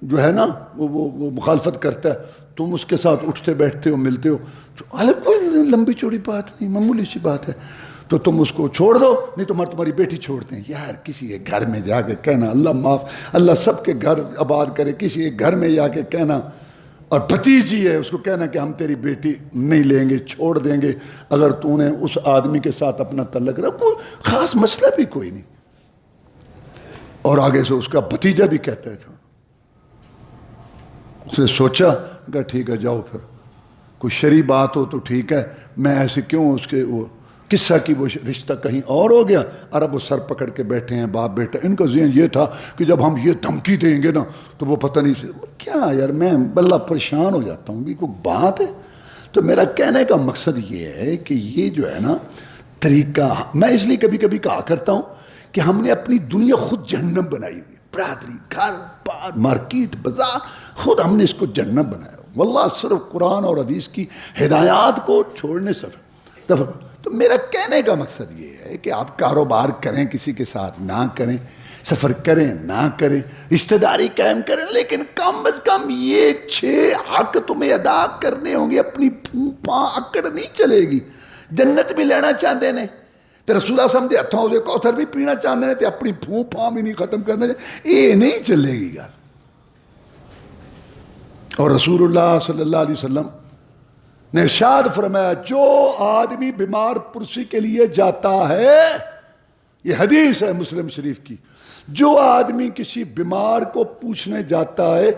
جو ہے نا وہ مخالفت کرتا ہے، تم اس کے ساتھ اٹھتے بیٹھتے ہو ملتے ہو. کوئی لمبی چوڑی بات نہیں، معمولی سی بات ہے، تو تم اس کو چھوڑ دو، نہیں تو تمہاری بیٹی چھوڑتے ہیں. یار کسی کے گھر میں جا کے کہنا، اللہ معاف، اللہ سب کے گھر آباد کرے، کسی کے گھر میں جا کے کہنا، اور بھتیجی ہے اس کو کہنا کہ ہم تیری بیٹی نہیں لیں گے، چھوڑ دیں گے اگر تو نے اس آدمی کے ساتھ اپنا تعلق رکھا. کوئی خاص مسئلہ بھی کوئی نہیں. اور آگے سے اس کا بھتیجا بھی کہتا ہے. اس نے سوچا کہ ٹھیک ہے جاؤ، پھر کوئی شرعی بات ہو تو ٹھیک ہے، میں ایسے کیوں اس کے وہ قصہ کی وہ رشتہ کہیں اور ہو گیا. عرب وہ سر پکڑ کے بیٹھے ہیں باپ بیٹا. ان کا ذہن یہ تھا کہ جب ہم یہ دھمکی دیں گے نا تو وہ پتہ نہیں کیا. یار میں بلّہ پریشان ہو جاتا ہوں کہ کوئی بات ہے. تو میرا کہنے کا مقصد یہ ہے کہ یہ جو ہے نا طریقہ، میں اس لیے کبھی کبھی کہا کرتا ہوں کہ ہم نے اپنی دنیا خود جہنم بنائی ہوئی. برادری، گھر بار، مارکیٹ، بازار، خود ہم نے اس کو جہنم بنایا. واللہ صرف قرآن اور حدیث کی ہدایات کو چھوڑنے سے دفع. تو میرا کہنے کا مقصد یہ ہے کہ آپ کاروبار کریں کسی کے ساتھ نہ کریں، سفر کریں نہ کریں، رشتہ داری قائم کریں، لیکن کم از کم یہ 6 حق تمہیں ادا کرنے ہوں گے. اپنی پھوپھا اکڑ نہیں چلے گی. جنت بھی لینا چاہتے ہیں تو رسول اللہ صلی اللہ علیہ وسلم دے ہتھوں دے کوثر بھی پینا چاہتے ہیں تو اپنی پھوپھا بھی نہیں ختم کرنا چاہتے. یہ نہیں چلے گی گا. اور رسول اللہ صلی اللہ علیہ وسلم نے ارشاد فرمایا جو آدمی بیمار پرسی کے لیے جاتا ہے، یہ حدیث ہے مسلم شریف کی، جو آدمی کسی بیمار کو پوچھنے جاتا ہے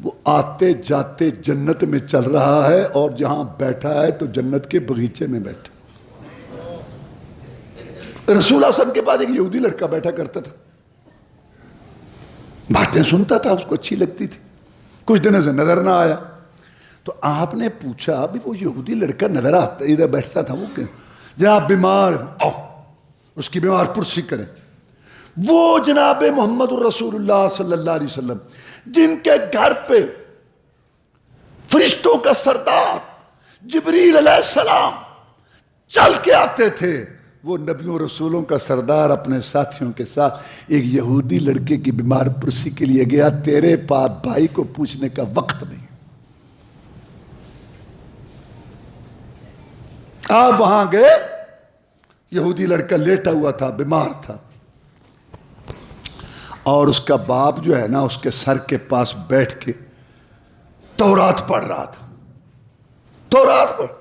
وہ آتے جاتے جنت میں چل رہا ہے، اور جہاں بیٹھا ہے تو جنت کے باغیچے میں بیٹھا. رسول اللہ صلی اللہ علیہ وسلم کے پاس ایک یہودی لڑکا بیٹھا کرتا تھا، باتیں سنتا تھا، اس کو اچھی لگتی تھی. کچھ دنوں سے نظر نہ آیا تو آپ نے پوچھا بھی وہ یہودی لڑکا نظر آتا ادھر بیٹھتا تھا، وہ کہ جناب بیمار آؤ اس کی بیمار پرسی کریں. وہ جناب محمد الرسول اللہ صلی اللہ علیہ وسلم جن کے گھر پہ فرشتوں کا سردار جبریل علیہ السلام چل کے آتے تھے، وہ نبیوں رسولوں کا سردار اپنے ساتھیوں کے ساتھ ایک یہودی لڑکے کی بیمار پرسی کے لیے گیا. تیرے پاس بھائی کو پوچھنے کا وقت نہیں. آپ وہاں گئے، یہودی لڑکا لیٹا ہوا تھا، بیمار تھا، اور اس کا باپ جو ہے نا اس کے سر کے پاس بیٹھ کے تورات پڑھ رہا تھا. تورات پڑھ.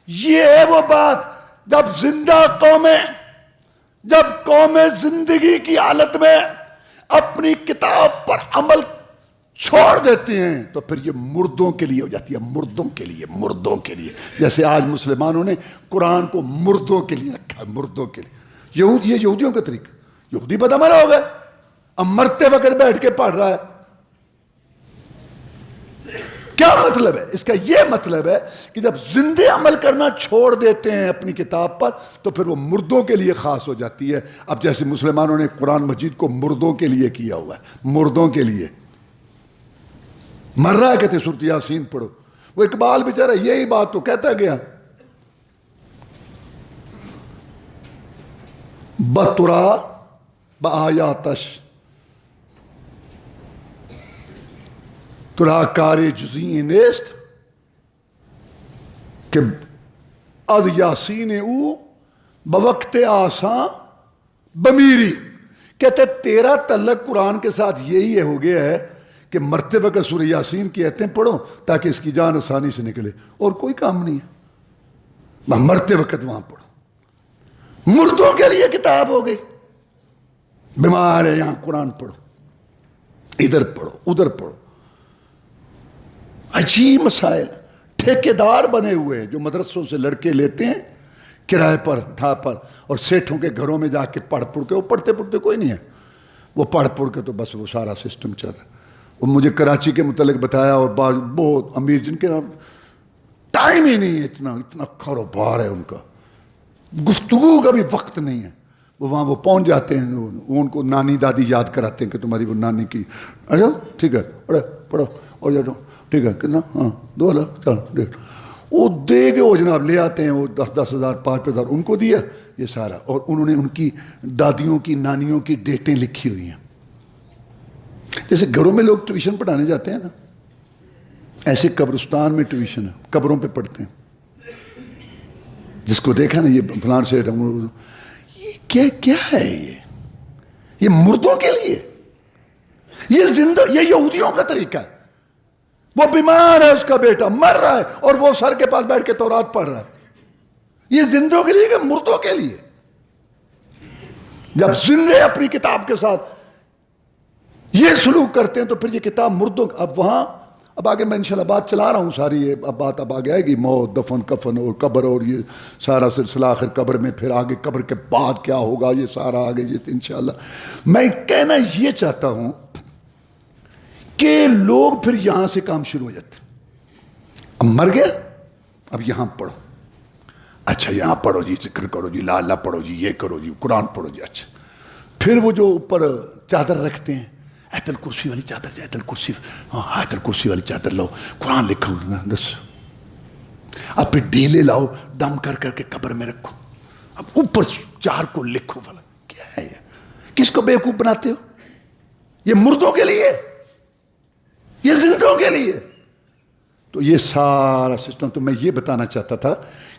یہ ہے وہ بات جب زندہ قومیں، جب قومیں زندگی کی حالت میں اپنی کتاب پر عمل چھوڑ دیتے ہیں تو پھر یہ مردوں کے لیے ہو جاتی ہے. مردوں کے لیے جیسے آج مسلمانوں نے قرآن کو مردوں کے لیے رکھا ہے. مردوں کے لیے یہ یہودیوں کا طریقہ. یہودی بدعمل ہو گئے، اب مرتے وقت بیٹھ کے پڑھ رہا ہے. کیا مطلب ہے اس کا؟ یہ مطلب ہے کہ جب زندے عمل کرنا چھوڑ دیتے ہیں اپنی کتاب پر تو پھر وہ مردوں کے لیے خاص ہو جاتی ہے. اب جیسے مسلمانوں نے قرآن مجید کو مردوں کے لیے کیا ہوا ہے، مردوں کے لیے. مر رہا ہے کہتے سورۃ یاسین پڑھو. وہ اقبال بیچارہ یہی بات تو کہتا گیا، بطرا بآیاتش ترا کار جزئی نیست کہ از یاسین او بوقت آساں بمیری. کہتے تیرا تعلق قرآن کے ساتھ یہی ہو گیا ہے کہ مرتے وقت سورہ یاسین کی آیتیں پڑھو تاکہ اس کی جان آسانی سے نکلے، اور کوئی کام نہیں ہے. مرتے وقت وہاں پڑھو. مردوں کے لیے کتاب ہو گئی. بیمار ہے یہاں قرآن پڑھو، ادھر پڑھو، ادھر پڑھو. عجیب مسائل. ٹھیکیدار بنے ہوئے جو مدرسوں سے لڑکے لیتے ہیں کرائے پر اٹھا پر، اور سیٹھوں کے گھروں میں جا کے پڑھ کے، وہ پڑھتے کوئی نہیں ہے، وہ پڑھ کے تو بس وہ سارا سسٹم چل رہا ہے. وہ مجھے کراچی کے متعلق بتایا، اور بہت امیر جن کے ٹائم ہی نہیں ہے، اتنا کاروبار ہے ان کا، گفتگو کا بھی وقت نہیں ہے. وہ وہاں وہ پہنچ جاتے ہیں، وہ ان کو نانی دادی یاد کراتے ہیں کہ تمہاری وہ نانی کی، اچھا ٹھیک ہے پڑھو اور جاؤ ٹھیک ہے کتنا، ہاں 2 لاکھ چل 1.5، وہ دے کے وہ جناب لے آتے ہیں، وہ 10,000 5,000 ان کو دیا یہ سارا، اور انہوں نے ان کی دادیوں کی نانیوں کی ڈیٹیں لکھی ہوئی ہیں۔ جیسے گھروں میں لوگ ٹیوشن پڑھانے جاتے ہیں نا، ایسے قبرستان میں ٹیوشن ہے، قبروں پہ پڑھتے ہیں۔ جس کو دیکھا نا یہ فلان سیٹ، یہ کیا ہے، یہ مردوں کے لیے، یہ زندہ، یہ یہودیوں کا طریقہ ہے۔ وہ بیمار ہے، اس کا بیٹا مر رہا ہے اور وہ سر کے پاس بیٹھ کے تورات پڑھ رہا ہے۔ یہ زندوں کے لیے کہ مردوں کے لیے؟ جب زندے اپنی کتاب کے ساتھ یہ سلوک کرتے ہیں تو پھر یہ کتاب مردوں، اب وہاں اب آگے میں انشاءاللہ بات چلا رہا ہوں ساری، یہ اب بات اب آگے آئے گی، موت دفن کفن اور قبر اور یہ سارا سلسلہ، آخر قبر میں پھر آگے قبر کے بعد کیا ہوگا، یہ سارا آگے یہ انشاءاللہ۔ میں کہنا یہ چاہتا ہوں کہ لوگ پھر یہاں سے کام شروع ہو جاتے، اب مر گیا اب یہاں پڑھو، اچھا یہاں پڑھو جی، ذکر کرو جی، لا اللہ پڑھو جی، یہ کرو جی، قرآن پڑھو جی، اچھا پھر وہ جو اوپر چادر رکھتے ہیں، آیت الکرسی والی چادر، آیت الکرسی، ہاں آیت الکرسی والی چادر لاؤ، قرآن لکھو بس، اب پھر ڈیلے لاؤ، دم کر کر کے قبر میں رکھو، اب اوپر 4 کو لکھو، والا کیا ہے یہ؟ کس کو بیوقوف بناتے ہو؟ یہ مردوں کے لیے، یہ زندوں کے لیے؟ تو یہ سارا سسٹم، تو میں یہ بتانا چاہتا تھا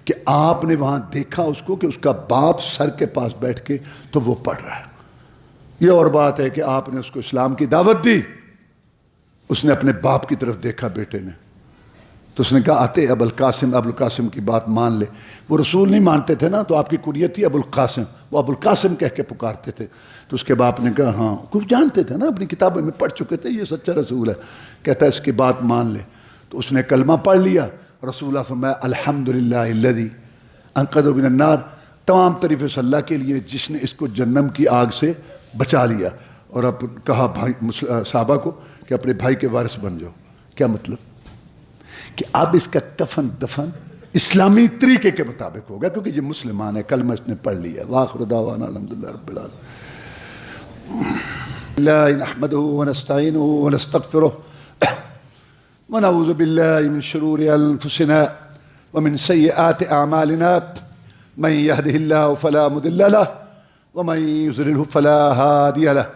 کہ آپ نے وہاں دیکھا اس کو کہ اس کا باپ سر کے پاس بیٹھ کے تو وہ پڑھ رہا ہے۔ یہ اور بات ہے کہ آپ نے اس کو اسلام کی دعوت دی، اس نے اپنے باپ کی طرف دیکھا بیٹے نے، تو اس نے کہا آتے ابو القاسم کی بات مان لے۔ وہ رسول نہیں مانتے تھے نا، تو آپ کی کنیت تھی ابو القاسم، وہ ابو القاسم کہہ کے پکارتے تھے، تو اس کے باپ نے کہا ہاں، کچھ جانتے تھے نا، اپنی کتابوں میں پڑھ چکے تھے یہ سچا رسول ہے، کہتا ہے اس کی بات مان لے۔ تو اس نے کلمہ پڑھ لیا، رسول اللہ فرمایا الحمدللہ الذی انقذہ من النار، تمام تعریف اس اللہ کے لیے جس نے اس کو جہنم کی آگ سے بچا لیا۔ اور اب کہا بھائی صحابہ کو کہ اپنے بھائی کے وارث بن جاؤ۔ کیا مطلب؟ کہ اب اس کا کفن دفن اسلامی طریقے کے مطابق ہوگا، کیونکہ یہ مسلمان ہے، کلمہ اس نے پڑھ لیا۔ وآخر دعوانا الحمدللہ رب العالمین۔ اللہ نحمدہ ونستعینہ ونستغفرہ ونعوذ باللہ من شرور انفسنا ومن سیئات اعمالنا، من یہدہ اللہ فلا مضل لہ ومن یضللہ فلا ہادی لہ،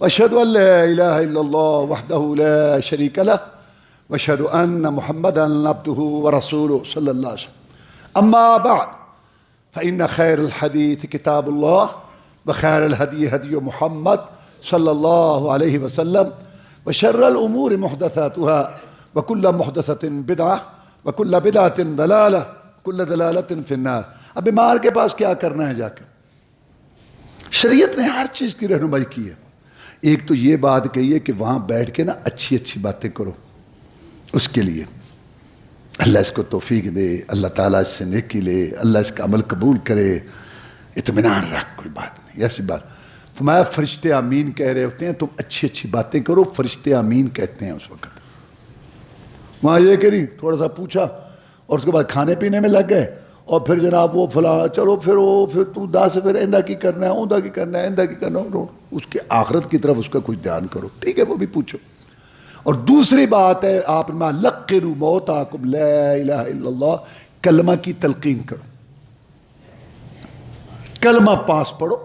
واشہد ان لا الہ الا اللہ وحدہ لا شریک لہ، واشہد ان محمدا عبدہ ورسولہ صلی اللہ علیہ وسلم۔ اما بعد فإن خیر الحدیث کتاب اللہ وخیر الہدی ہدی محمد صلی اللہ علیہ وسلم، وشر الامور محدثاتها وکل محدثۃ بدعہ وکل بدعۃ ضلالہ وکل ضلالۃ فی النار۔ اب بیمار کے پاس کیا کرنا ہے جا کے؟ شریعت نے ہر چیز کی رہنمائی کی ہے۔ ایک تو یہ بات کہی ہے کہ وہاں بیٹھ کے نا اچھی اچھی باتیں کرو، اس کے لیے اللہ اس کو توفیق دے، اللہ تعالیٰ اس سے نیکی لے، اللہ اس کا عمل قبول کرے، اطمینان رکھ، کوئی بات نہیں ایسی بات۔ فرمایا فرشتے آمین کہہ رہے ہوتے ہیں، تم اچھی اچھی باتیں کرو، فرشتے آمین کہتے ہیں اس وقت۔ وہاں یہ کہ نہیں تھوڑا سا پوچھا اور اس کے بعد کھانے پینے میں لگ گئے، اور پھر جناب وہ فلاں چلو پھر تو دا سے پھر ایندہ کی کرنا ہے، اوندا کی کرنا ہے، ایندہ کی کرنا ہے، اس کے آخرت کی طرف اس کا کچھ دھیان کرو، ٹھیک ہے وہ بھی پوچھو۔ اور دوسری بات ہے آپ نے لقنوا موتاکم لا الہ الا اللہ، کلمہ کی تلقین کرو، کلمہ پاس پڑھو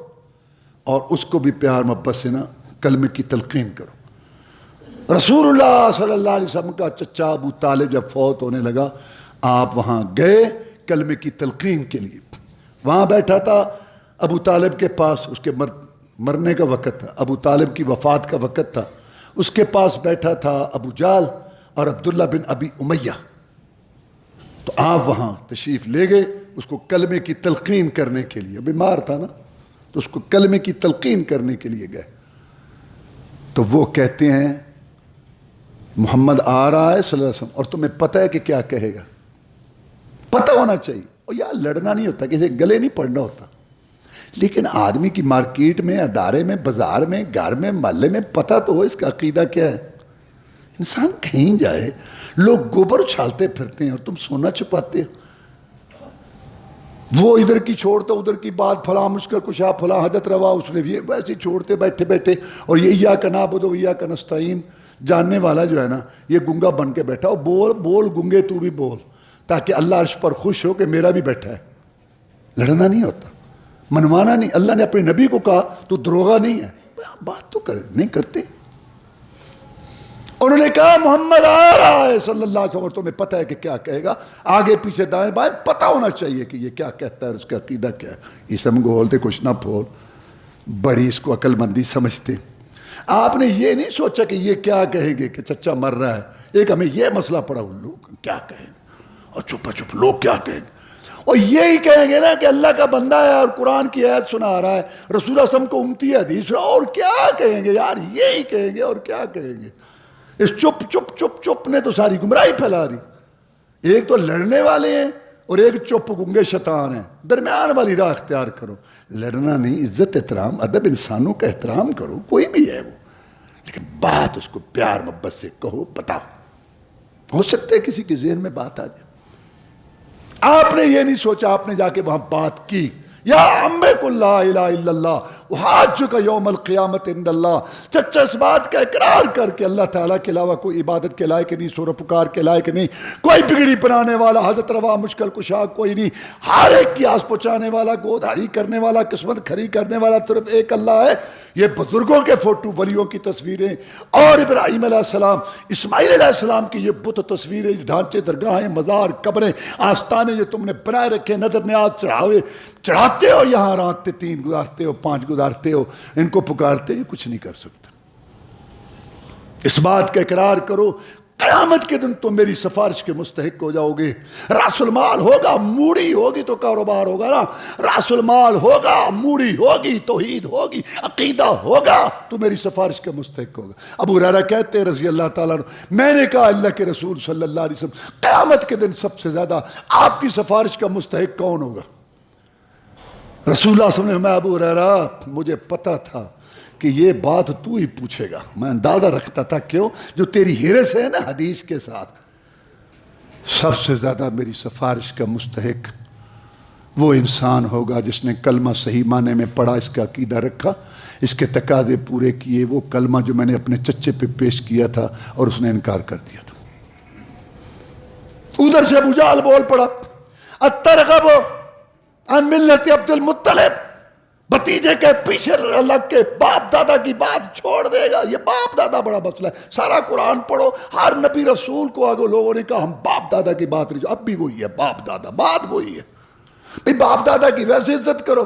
اور اس کو بھی پیار محبت سے نا کلمے کی تلقین کرو۔ رسول اللہ صلی اللہ علیہ وسلم کا چچا ابو طالب جب فوت ہونے لگا، آپ وہاں گئے کلمے کی تلقین کے لیے۔ وہاں بیٹھا تھا ابو طالب کے پاس، اس کے مرنے کا وقت تھا، ابو طالب کی وفات کا وقت تھا، اس کے پاس بیٹھا تھا ابو جہل اور عبداللہ بن ابی امیہ۔ تو آپ وہاں تشریف لے گئے اس کو کلمے کی تلقین کرنے کے لیے، بیمار تھا نا، تو اس کو کلمے کی تلقین کرنے کے لیے گئے۔ تو وہ کہتے ہیں محمد آ رہا ہے صلی اللہ علیہ وسلم، اور تمہیں پتہ ہے کہ کیا کہے گا، پتہ ہونا چاہیے۔ اور یار لڑنا نہیں ہوتا، کسی گلے نہیں پڑنا ہوتا، لیکن آدمی کی مارکیٹ میں، ادارے میں، بازار میں، گھر میں، محلے میں پتہ تو ہو اس کا عقیدہ کیا ہے۔ انسان کہیں جائے، لوگ گوبر اچھالتے پھرتے ہیں اور تم سونا چھپاتے ہو۔ وہ ادھر کی چھوڑتا ادھر کی بات، فلاں مشکل کشا فلاں حاجت روا، اس نے یہ ویسے ہی چھوڑتے بیٹھے بیٹھے. اور یہ ایاک نعبد و ایاک نستعین جاننے والا جو ہے نا، یہ گنگا بن کے بیٹھا. اور بول بول گنگے تو بھی بول، تاکہ اللہ عرش پر خوش ہو کہ میرا بھی بیٹھا ہے. لڑنا نہیں ہوتا، منوانا نہیں. اللہ نے اپنے نبی کو کہا تو دروغہ نہیں ہے، بات تو کرے نہیں کرتے. انہوں نے کہا محمد آ رہا ہے صلی اللہ علیہ وسلم، تمہیں پتہ ہے کہ کیا کہے گا، آگے پیچھے دائیں بائیں پتہ ہونا چاہیے کہ یہ کیا کہتا ہے اور اس کا عقیدہ کیا ہے. یہ سم گولتے کچھ نہ پھول، بڑی اس کو عقل مندی سمجھتے. آپ نے یہ نہیں سوچا کہ یہ کیا کہیں گے کہ چچا مر رہا ہے. ایک ہمیں یہ مسئلہ پڑا، لوگ کیا کہیں گے، اور چھپا چھپ لوگ کیا کہیں گے. اور یہی کہیں گے نا کہ اللہ کا بندہ ہے اور قرآن کی آیت سنا رہا ہے، رسول اللہ صلی اللہ علیہ وسلم کو امتی حدیث رہا، اور کیا کہیں گے یار، یہی کہیں گے اور کیا کہیں گے. اس چپ چپ چپ چپ نے تو ساری گمراہی پھیلا دی. ایک تو لڑنے والے ہیں اور ایک چپ گنگے شیطان ہیں. درمیان والی راہ اختیار کرو. لڑنا نہیں، عزت احترام ادب، انسانوں کا احترام کرو، کوئی بھی ہے وہ، لیکن بات اس کو پیار محبت سے کہو، بتاؤ. ہو سکتا ہے کسی کے ذہن میں بات آ جائے. آپ نے یہ نہیں سوچا، آپ نے جا کے وہاں بات کی. یا عمے کو لا الہ الا اللہ وحاجک یوم القیامت عند اللہ. چچا اس بات کا اقرار کر کے اللہ تعالیٰ کے علاوہ کوئی عبادت کے لائق نہیں، سور و پکار کے لائق نہیں، کوئی بگڑی بنانے والا، حاجت روا، مشکل کشا کوئی نہیں. ہر ایک کی آس پہنچانے والا، گود ہری کرنے والا، قسمت کھری کرنے والا صرف ایک اللہ ہے. یہ بزرگوں کے فوٹو، ولیوں کی تصویریں، اور ابراہیم علیہ السلام، اسماعیل علیہ السلام کی یہ بت تصویریں، ڈھانچے، درگاہیں، مزار، قبریں، آستانے یہ تم نے بنائے رکھے، نظر نیاز چڑھاتے ہو، یہاں رات 3 گزارتے ہو، 5 گزارتے ہو، ان کو پکارتے ہو، کچھ نہیں کر سکتے. اس بات کا اقرار کرو، قیامت کے دن تم میری سفارش کے مستحق ہو جاؤ گے. راس المال ہوگا، موڑی ہوگی تو کاروبار ہوگا نا. راس المال ہوگا، موڑی ہوگی، توحید ہوگی، عقیدہ ہوگا تو میری سفارش کے مستحق ہوگا. ابو ہریرہ کہتے ہیں رضی اللہ تعالیٰ عنہ، میں نے کہا اللہ کے رسول صلی اللہ علیہ وسلم، قیامت کے دن سب سے زیادہ آپ کی سفارش کا مستحق کون ہوگا؟ رسول اللہ صلی اللہ علیہ وسلم، میں ابو ہریرہ مجھے پتا تھا کہ یہ بات تو ہی پوچھے گا، میں اندازہ رکھتا تھا. کیوں؟ جو تیری ہرس ہے نا حدیث کے ساتھ، سب سے زیادہ میری سفارش کا مستحق وہ انسان ہوگا جس نے کلمہ صحیح معنی میں پڑھا، اس کا عقیدہ رکھا، اس کے تقاضے پورے کیے. وہ کلمہ جو میں نے اپنے چچے پہ پیش کیا تھا اور اس نے انکار کر دیا تھا. ادھر سے ابو جہل بول پڑا، اترغب عن ملت عبد المطلب، بھتیجے کے پیچھے لگ کے باپ دادا کی بات چھوڑ دے گا. یہ باپ دادا بڑا مسئلہ ہے. سارا قرآن پڑھو، ہر نبی رسول کو آگے لوگوں نے کہا ہم باپ دادا کی بات نہیں. اب بھی وہی ہے، باپ دادا بات وہی ہے بھئی. باپ دادا کی ویسے عزت کرو.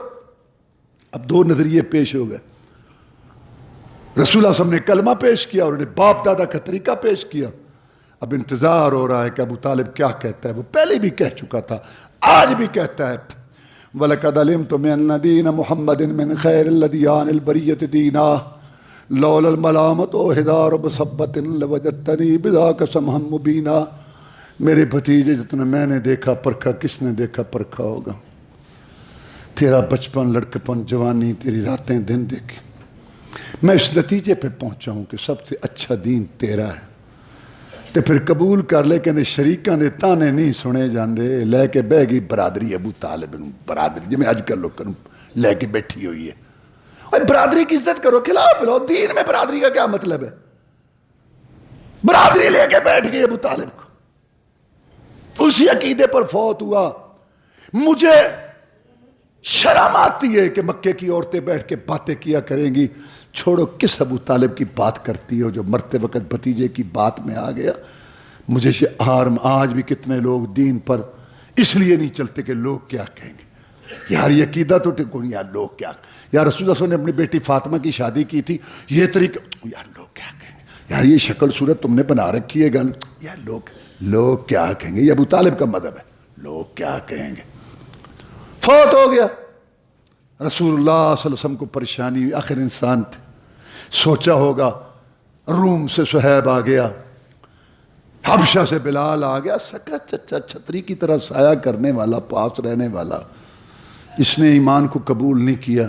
اب 2 نظریے پیش ہو گئے. رسول اللہ صلی اللہ علیہ وسلم نے کلمہ پیش کیا اور انہوں نے باپ دادا کا طریقہ پیش کیا. اب انتظار ہو رہا ہے کہ ابو طالب کیا کہتا ہے. وہ پہلے بھی کہہ چکا تھا، آج بھی کہتا ہے، وَلَقَدْ عَلِمْتُ مِنَ دِينَ مُحَمَّدٍ مِنْ خَيْرِ الْأَدْيَانِ الْبَرِيَّةِ دِينًا لَوْلَا الْمَلَامَةُ وَحِدَارُ بِصَبَّةٍ لَوَجَدْتَنِي بِذَاكَ سَمْحًا مُبِينًا. میرے بھتیجے جتنا میں نے دیکھا پرکھا، کس نے دیکھا پرکھا ہوگا؟ تیرا بچپن، لڑکپن، جوانی، تیری راتیں دن دیکھی. میں اس نتیجے پہ پہنچا ہوں کہ سب سے اچھا دین تیرا ہے. تے پھر قبول کر لے کہ شریکاں دے تانے نہیں سنے جاندے. لے کے بہ گئی برادری ابو طالب، برادری جی میں اج کل لوگ لے کے بیٹھی ہوئی ہے. اور برادری کی عزت کرو، کھلاؤ پلاؤ. دین میں برادری کا کیا مطلب ہے؟ برادری لے کے بیٹھ گئی ابو طالب کو، اسی عقیدے پر فوت ہوا. مجھے شرم آتی ہے کہ مکے کی عورتیں بیٹھ کے باتیں کیا کریں گی. چھوڑو، کس ابو طالب کی بات کرتی ہو جو مرتے وقت بھتیجے کی بات میں آ گیا. مجھے آج بھی کتنے لوگ دین پر اس لیے نہیں چلتے کہ لوگ کیا کہیں گے. یار یہ عقیدہ تو ٹکو، یار لوگ کیا. یار رسول اللہ صلی اللہ علیہ وسلم نے اپنی بیٹی فاطمہ کی شادی کی تھی، یہ طریقہ، یار لوگ کیا کہیں گے. یار یہ شکل صورت تم نے بنا رکھی ہے گن، یار لوگ کیا کہیں گے. یہ ابو طالب کا مذہب ہے، لوگ کیا کہیں گے. فوت ہو گیا. رسول اللہ صلی اللہ علیہ وسلم کو پریشانی ہوئی. آخر انسان تھے، سوچا ہوگا روم سے صہیب آ گیا، حبشہ سے بلال آ گیا، سکا چچا چھتری کی طرح سایہ کرنے والا، پاس رہنے والا. اس نے ایمان کو قبول نہیں کیا.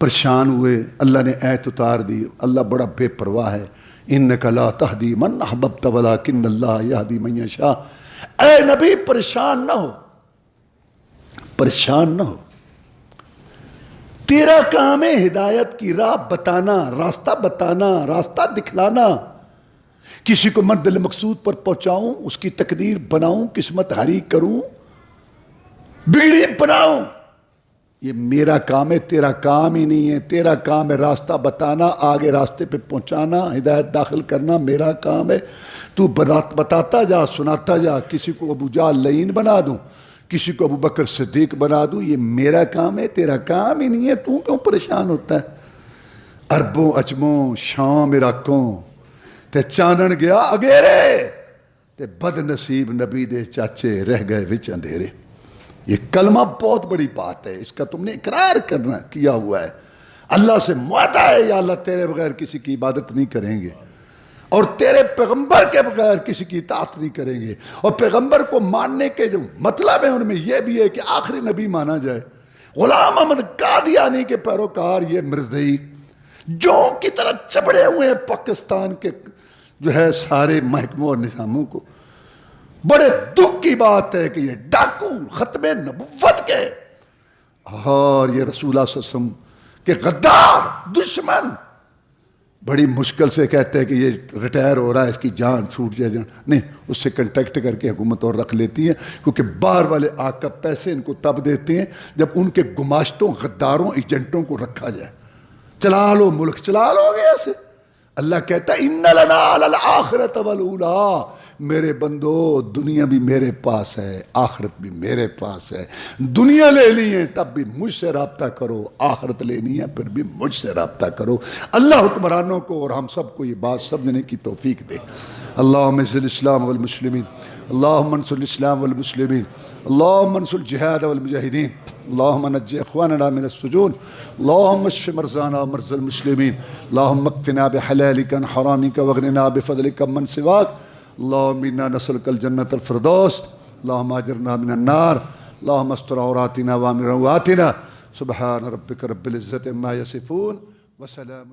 پریشان ہوئے. اللہ نے آیت اتار دی. اللہ بڑا بے پرواہ ہے. انک لا تہدی من احببت ولکن اللہ یہدی من یشاء. اے نبی پریشان نہ ہو، پریشان نہ ہو. تیرا کام ہے ہدایت کی راہ بتانا، راستہ بتانا، راستہ دکھلانا. کسی کو منزل مقصود پر پہنچاؤں، اس کی تقدیر بناؤں، قسمت ہری کروں، بیڑی بناؤں. یہ میرا کام ہے، تیرا کام ہی نہیں ہے. تیرا کام ہے راستہ بتانا، آگے راستے پہ پہنچانا، ہدایت داخل کرنا میرا کام ہے. تو بتاتا جا، سناتا جا. کسی کو ابو جہل لعین بنا دوں، کسی کو ابو بکر صدیق بنا دوں، یہ میرا کام ہے، تیرا کام ہی نہیں ہے. تو کیوں پریشان ہوتا ہے؟ عربوں اجموں شام عراقوں تے چانن گیا اگیرے تے بد نصیب نبی دے چاچے رہ گئے وچ اندھیرے. یہ کلمہ بہت بڑی بات ہے، اس کا تم نے اقرار کرنا کیا ہوا ہے. اللہ سے معاہدہ ہے، یا اللہ تیرے بغیر کسی کی عبادت نہیں کریں گے، اور تیرے پیغمبر کے بغیر کسی کی اطاعت نہیں کریں گے. اور پیغمبر کو ماننے کے جو مطلب ہے ان میں یہ بھی ہے کہ آخری نبی مانا جائے. غلام احمد قادیانی کے پیروکار یہ مرزئی جو کی طرح چبڑے ہوئے ہیں پاکستان کے جو ہے سارے محکموں اور نظاموں کو. بڑے دکھ کی بات ہے کہ یہ ڈاکو ختم نبوت کے اور یہ رسول اللہ صلی اللہ علیہ وسلم کے غدار دشمن بڑی مشکل سے کہتے ہیں کہ یہ ریٹائر ہو رہا ہے، اس کی جان چھوٹ جائے. نہیں، اس سے کنٹیکٹ کر کے حکومت اور رکھ لیتی ہے، کیونکہ باہر والے آقا پیسے ان کو تب دیتے ہیں جب ان کے گماشتوں، غداروں، ایجنٹوں کو رکھا جائے. چلا لو ملک، چلا لو گے ایسے. اللہ کہتا ہے ان لنا الآخرۃ والاولی، میرے بندو دنیا بھی میرے پاس ہے، آخرت بھی میرے پاس ہے. دنیا لے لی ہے تب بھی مجھ سے رابطہ کرو، آخرت لینی ہے پھر بھی مجھ سے رابطہ کرو. اللہ حکمرانوں کو اور ہم سب کو یہ بات سمجھنے کی توفیق دے. اللہم اعز الاسلام والمسلمین، اللہم انصر الاسلام والمسلمین، اللہم انصر الجہاد والمجاہدین، اللہم نجی اخواننا من السجون، اللہم اشف مرضانا ومرضى المسلمین، اللہم اکفنا بحلالک عن حرامک واغننا بفضلک من سواک، اللہم انا نسألک الجنة الفردوس، اللہم اجرنا من النار، اللہم استر عوراتنا وامن رواتنا. سبحان ربک رب العزة عما یصفون وسلام